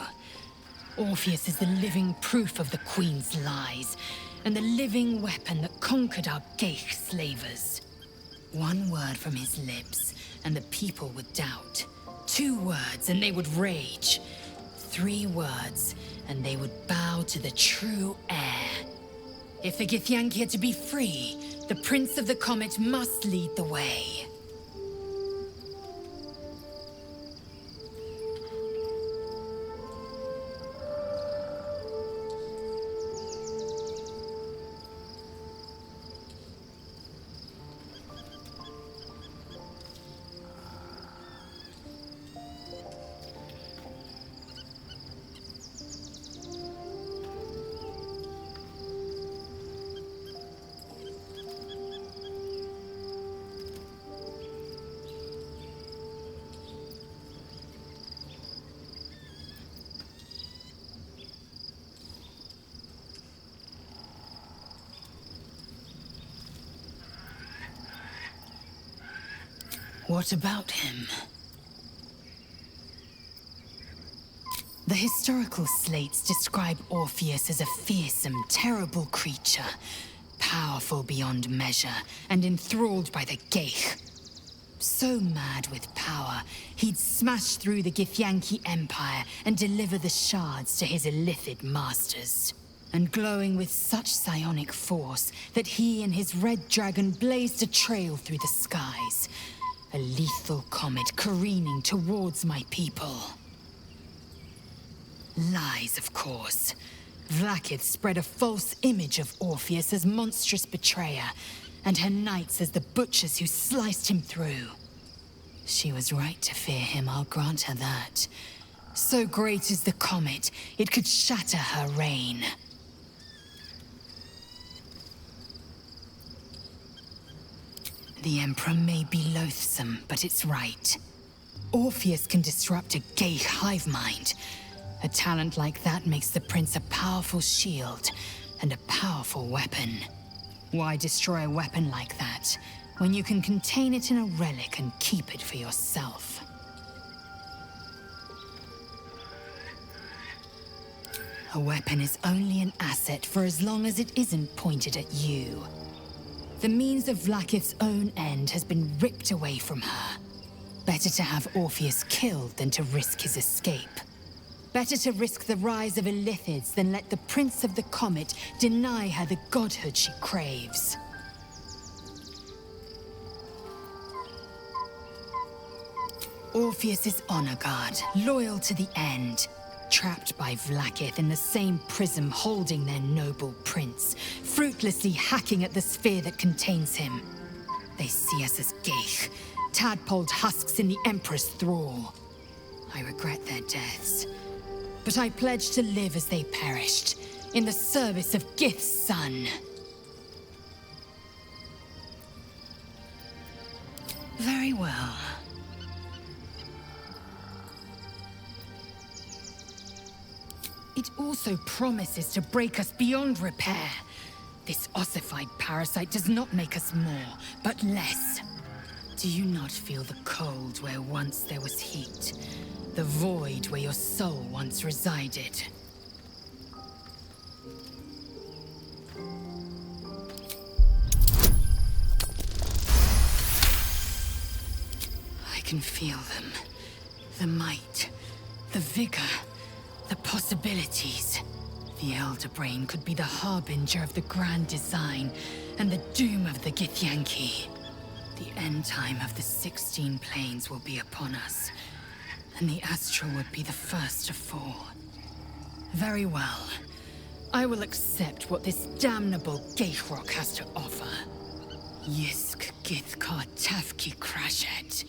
C: Orpheus is the living proof of the Queen's lies, and the living weapon that conquered our Geich slavers. One word from his lips, and the people would doubt. 2 words, and they would rage. 3 words, and they would bow to the true heir. If the Githyanki are to be free, the Prince of the Comet must lead the way. What about him? The historical slates describe Orpheus as a fearsome, terrible creature, powerful beyond measure, and enthralled by the Geich. So mad with power, he'd smash through the Githyanki Empire and deliver the shards to his illithid masters. And glowing with such psionic force that he and his red dragon blazed a trail through the skies. A lethal comet careening towards my people. Lies, of course. Vlaakith spread a false image of Orpheus as monstrous betrayer, and her knights as the butchers who sliced him through. She was right to fear him, I'll grant her that. So great is the comet, it could shatter her reign. The Emperor may be loathsome, but it's right. Orpheus can disrupt a gay hive mind. A talent like that makes the prince a powerful shield and a powerful weapon. Why destroy a weapon like that when you can contain it in a relic and keep it for yourself? A weapon is only an asset for as long as it isn't pointed at you. The means of Vlaakith's own end has been ripped away from her. Better to have Orpheus killed than to risk his escape. Better to risk the rise of illithids than let the Prince of the Comet deny her the godhood she craves. Orpheus is honor guard, loyal to the end. Trapped by Vlaakith in the same prism holding their noble prince, fruitlessly hacking at the sphere that contains him. They see us as Geich, tadpoled husks in the Emperor's thrall. I regret their deaths, but I pledge to live as they perished, in the service of Gith's son. Very well. it also promises to break us beyond repair. This ossified parasite does not make us more, but less. Do you not feel the cold where once there was heat? The void where your soul once resided? I can feel them. The might, the vigor, the possibilities. The Elder Brain could be the harbinger of the grand design and the doom of the Githyanki. The end time of the 16 planes will be upon us, and the Astral would be the first to fall. Very well. I will accept what this damnable Gate-Rock has to offer. Yisk Githkar Tafki Krashet.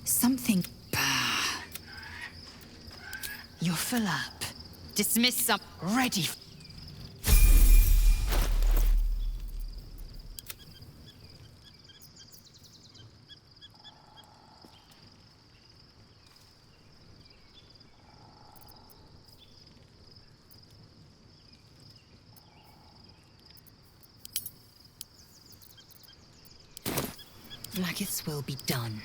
C: Something. Bah. You're full up. Dismiss some. Ready. Blacketh's will be done.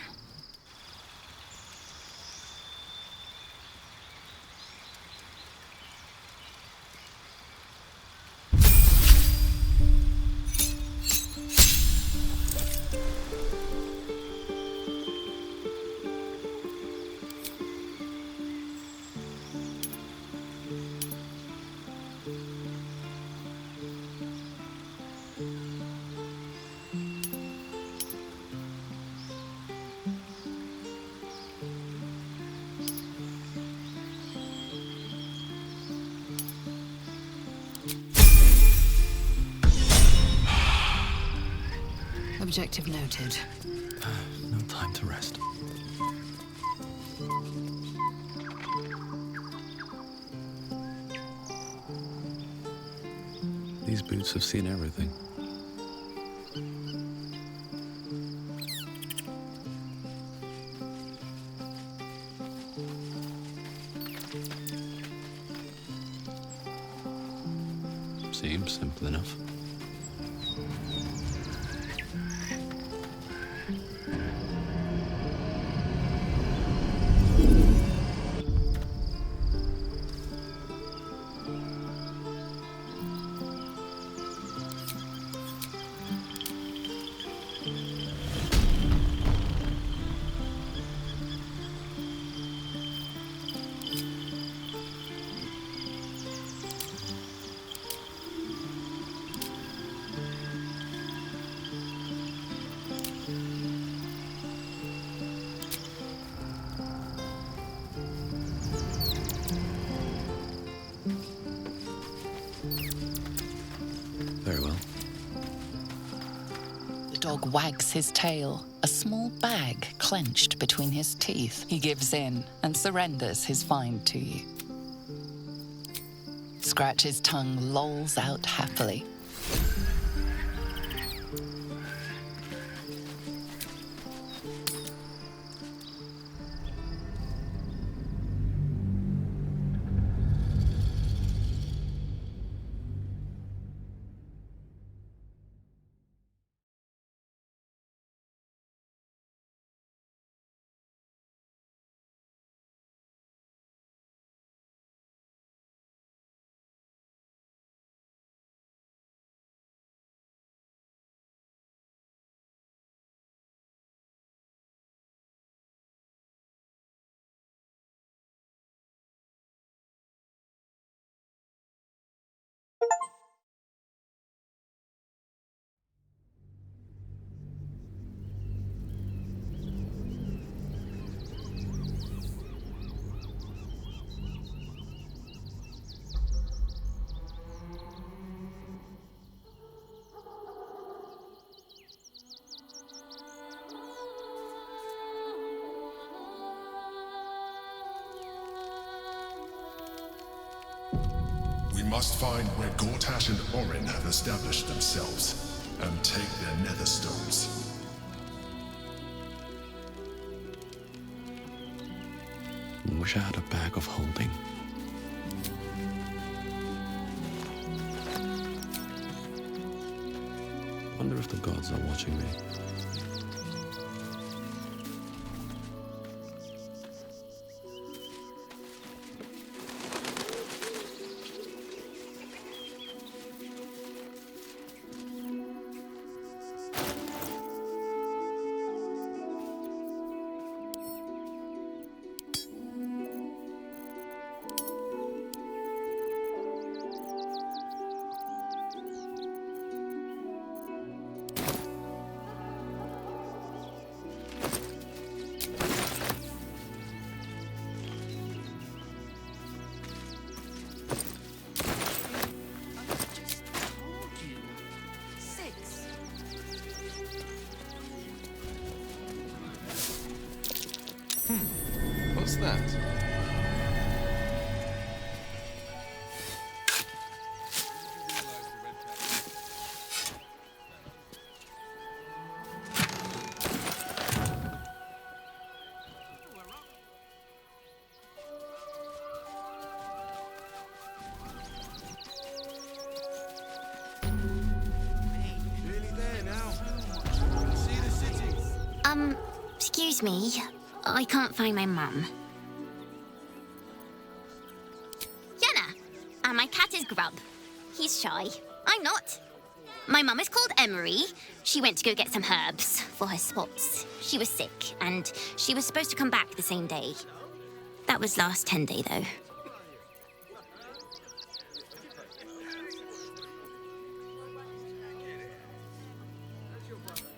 C: Objective noted.
A: No time to rest. These boots have seen everything. Seems simple enough. Very well.
F: The dog wags his tail, a small bag clenched between his teeth. He gives in and surrenders his find to you. Scratch's tongue lolls out happily.
P: must find where Gortash and Orin have established themselves, and take their nether stones.
A: Wish I had a bag of holding. Wonder if the gods are watching me.
B: What's that?
Q: Excuse me. I can't find my mum. Yenna! And my cat is Grub. He's shy. I'm not. My mum is called Emery. She went to go get some herbs for her spots. She was sick, and she was supposed to come back the same day. That was last 10 day, though.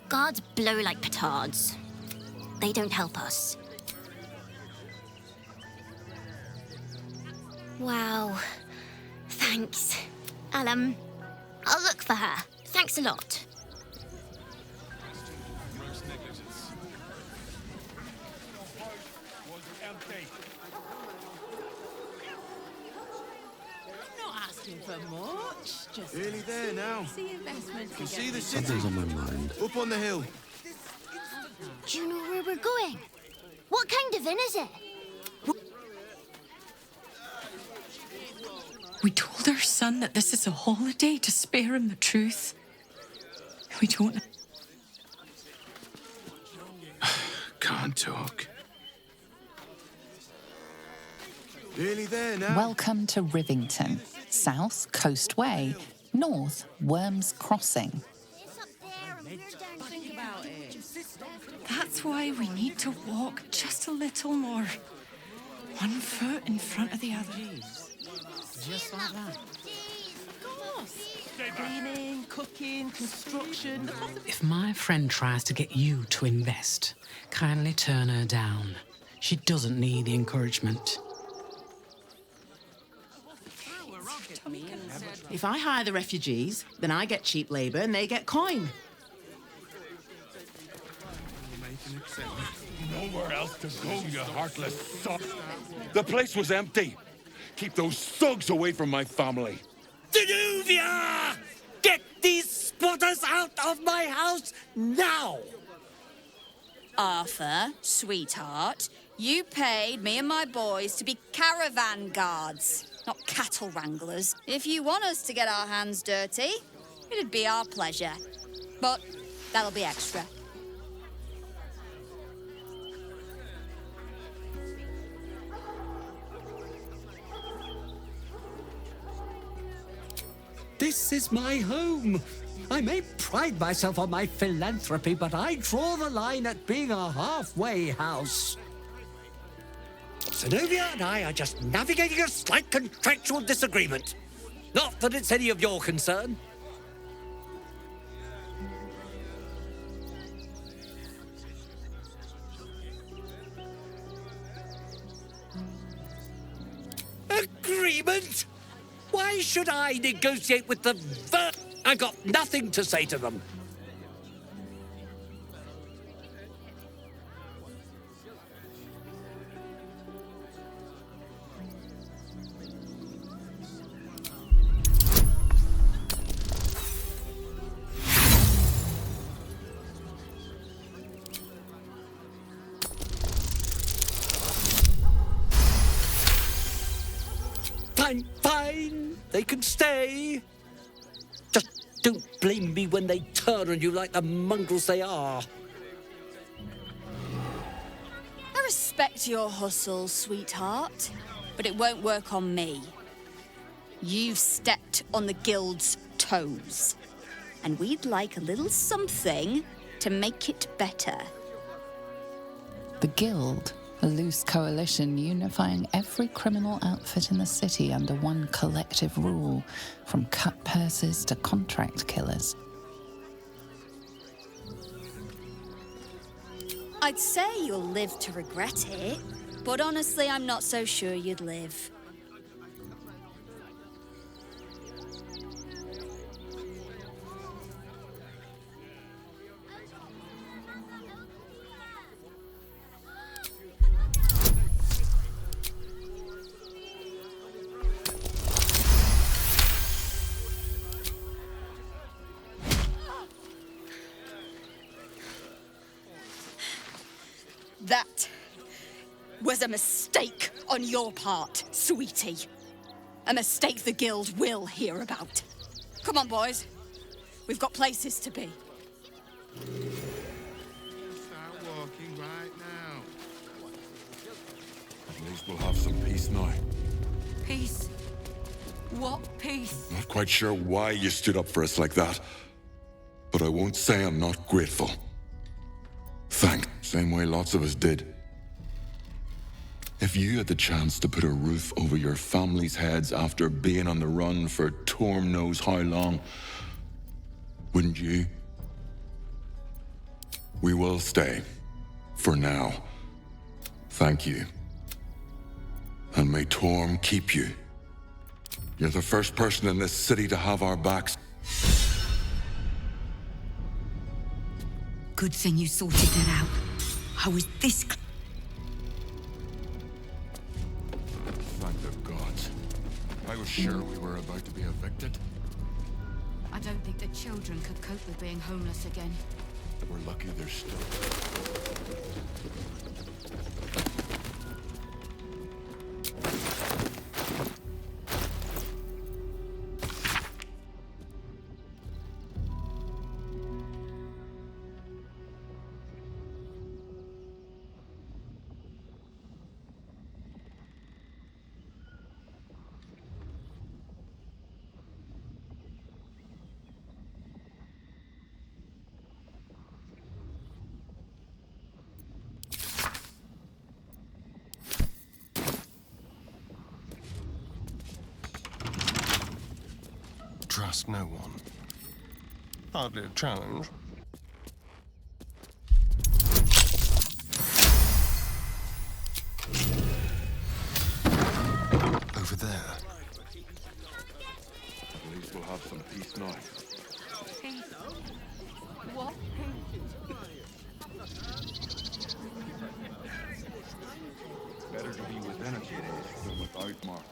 Q: Guards blow like petards. They don't help us. Wow. Thanks. I'll look for her. Thanks a lot.
H: Not asking for much. Just
E: Nearly there now.
H: see investment.
E: Can see the city.
A: Something's on my mind.
E: Up on the hill.
Q: Do you know where we're going? What kind of inn is it?
R: We told our son that this is a holiday to spare him the truth. We don't...
E: Can't talk. Nearly there now.
F: Welcome to Rivington. South, Coast Way. North, Worms Crossing.
H: Think about it.
R: That's why we need to walk just a little more. One foot in front of the other.
H: Just like that. Cleaning, cooking, construction.
S: If my friend tries to get you to invest, kindly turn her down. She doesn't need the encouragement.
H: If I hire the refugees, then I get cheap labour and they get coin.
T: Nowhere else to go, you heartless son. The place was empty. Keep those thugs away from my family.
M: Danuvia! Get these squatters out of my house now!
U: Arthur, sweetheart, you paid me and my boys to be caravan guards, not cattle wranglers. If you want us to get our hands dirty, it'd be our pleasure. But that'll be extra.
M: This is my home. I may pride myself on my philanthropy, but I draw the line at being a halfway house. Zenobia and I are just navigating a slight contractual disagreement. Not that it's any of your concern. Agreement? Why should I negotiate with the I got nothing to say to them. Fine, fine. They can stay. Just don't blame me when they turn on you like the mongrels they are.
U: I respect your hustle, sweetheart, but it won't work on me. You've stepped on the guild's toes, and we'd like a little something to make it better.
F: The Guild, a loose coalition unifying every criminal outfit in the city under one collective rule, from cut purses to contract killers.
U: I'd say you'll live to regret it, but honestly, I'm not so sure you'd live. That was a mistake on your part, sweetie. A mistake the Guild will hear about. Come on, boys. We've got places to be.
T: Start walking right now. At least we'll have some peace now.
N: Peace? What peace?
T: Not quite sure why you stood up for us like that, but I won't say I'm not grateful. Thanks. Same way lots of us did. If you had the chance to put a roof over your family's heads after being on the run for Torm knows how long, wouldn't you? We will stay. For now. Thank you. And may Torm keep you. You're the first person in this city to have our backs.
C: Good thing you sorted that out. I was this
T: Thank the gods. I was sure we were about to be evicted.
N: I don't think the children could cope with being homeless again.
T: We're lucky they're still.
L: Trust no one. Hardly a challenge. Over there.
T: At least we'll have some peace now.
N: Peace? What peace?
T: Better to be within a cage than without, Mark.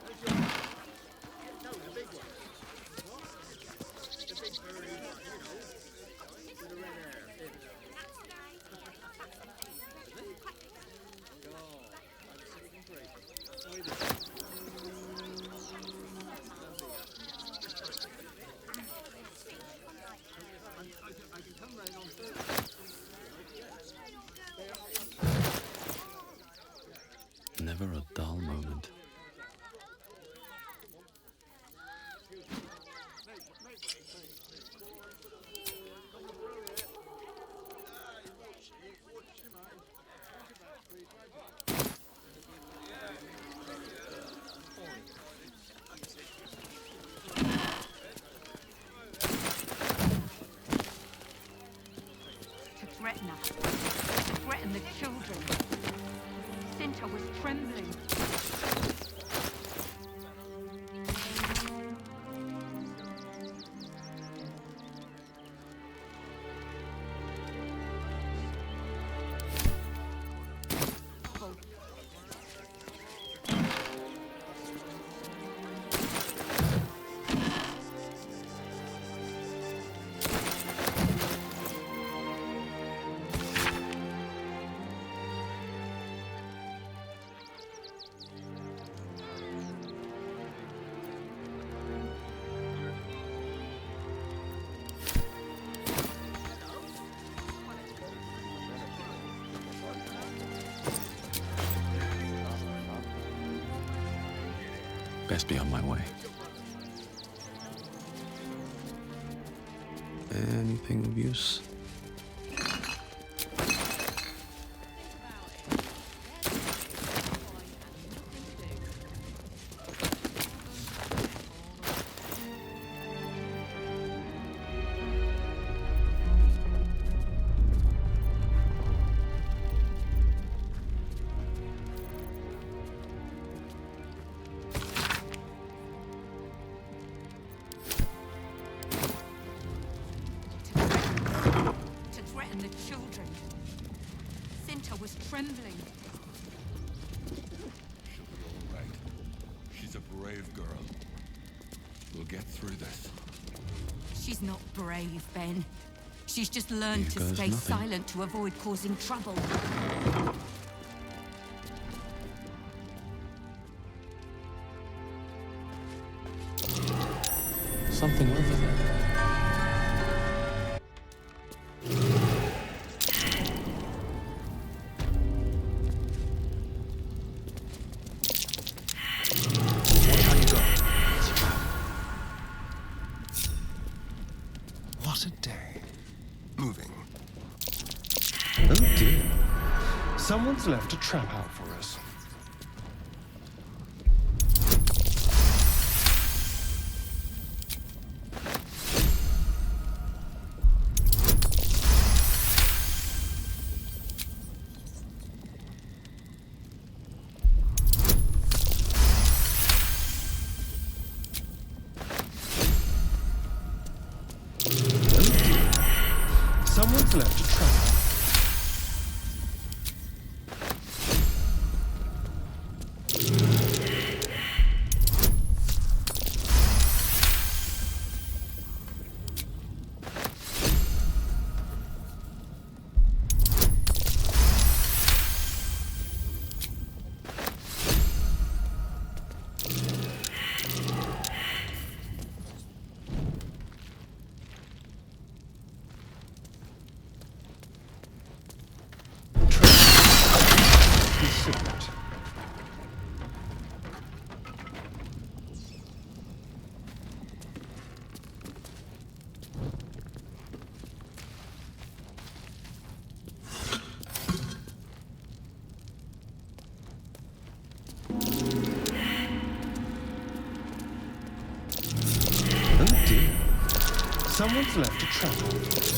A: Never a dull moment.
N: To threaten us. To threaten the children. Cinta was trembling.
A: Best be on my way. Anything of use?
R: Trembling.
T: She'll be all right. She's a brave girl. We'll get through this.
N: She's not brave, Ben. She's just learned
A: Here
N: to
A: goes
N: stay
A: nothing.
N: silent to avoid causing trouble.
A: Something over there.
L: What a day. Moving. Oh dear. Someone's left a trap out for us. Someone's left a trap. Oh dear. Someone's left a trap out for us.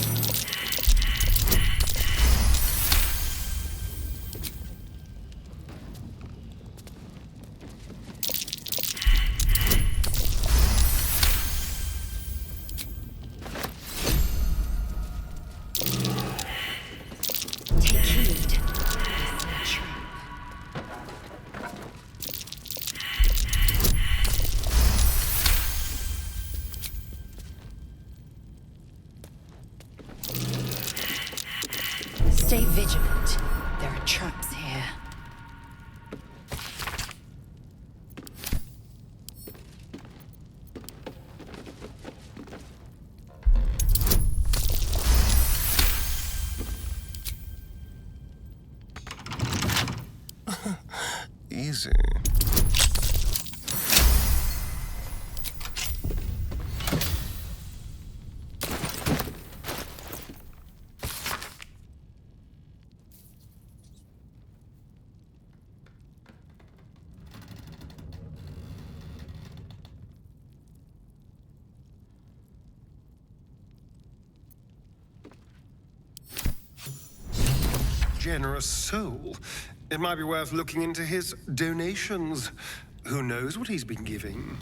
C: Take heed. It's a trap. Stay vigilant. There are traps here.
L: Easy. Generous soul. It might be worth looking into his donations. Who knows what he's been giving?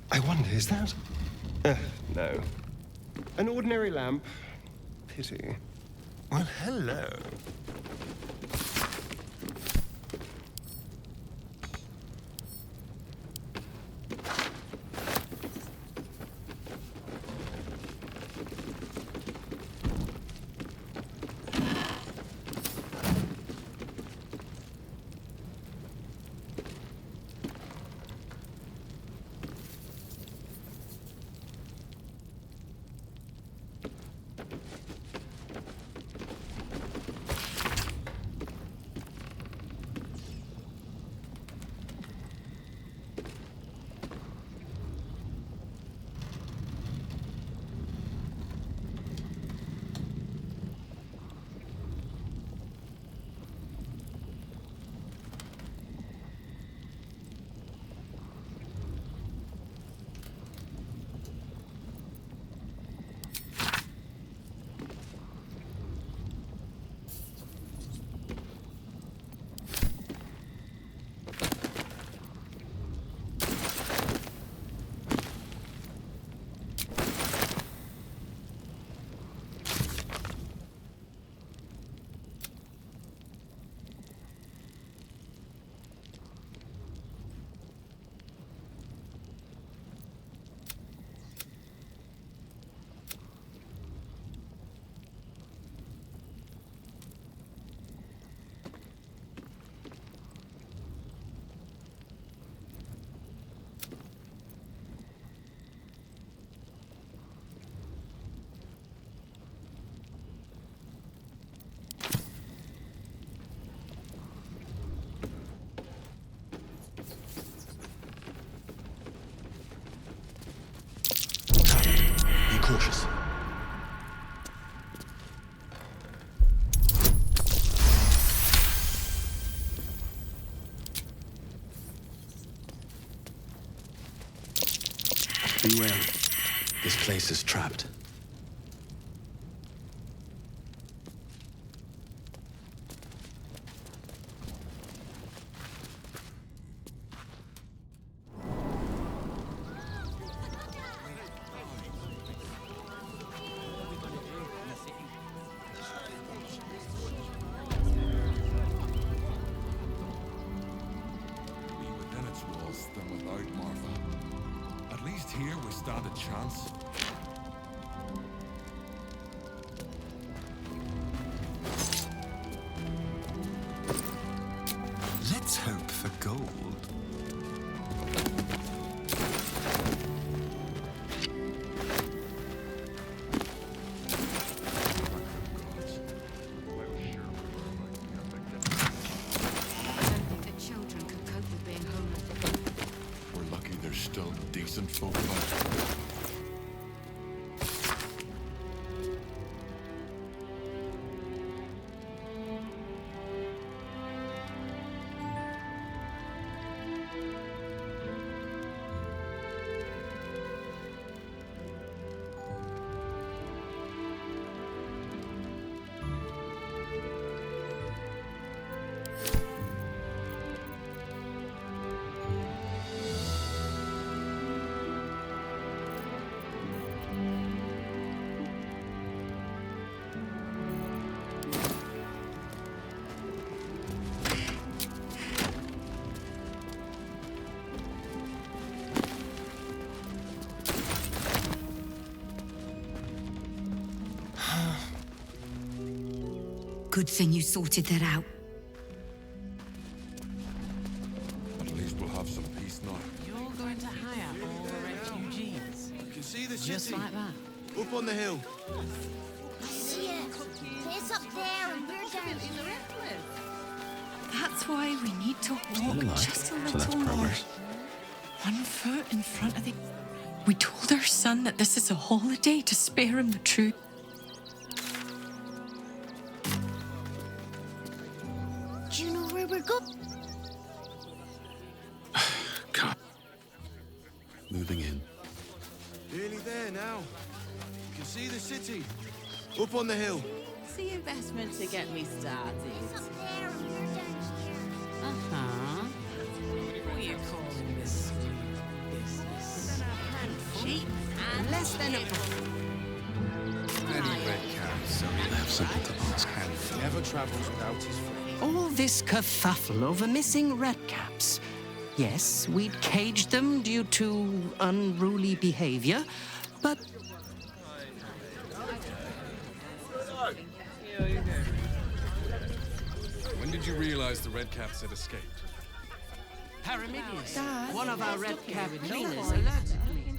L: I wonder, is that? No. An ordinary lamp. Pity. Well, hello.
A: Beware. This place is trapped.
T: Here we stand a chance.
G: Let's hope for gold.
T: Still decent folk left.
C: Good thing you sorted that out.
T: At least we'll have some peace now.
S: You're going to hire all the refugees.
E: You can see the
S: Just
E: city.
S: like that.
E: Up on the hill.
Q: I see it. It's up there and we're down here.
R: That's why we need to walk
A: alive,
R: just a
A: so
R: little
A: that's
R: more.
A: progress.
R: 1 foot in front of the... We told our son that this is a holiday to spare him the truth.
Q: Do you know where we're going?
A: God. Moving in.
E: Nearly there now. You can see the city. Up on the hill.
V: It's the investment to get me started.
S: Uh-huh. What are you calling this business?
V: Cheap
H: And less than a...
E: Many red caps, so
A: I have something to ask.
E: he never travels without his friend.
H: All this kerfuffle over missing redcaps. Yes, we'd caged them due to unruly behavior, but...
T: When did you realize the Redcaps had escaped?
H: Paramidius, one of our redcap cleaners, alerted me.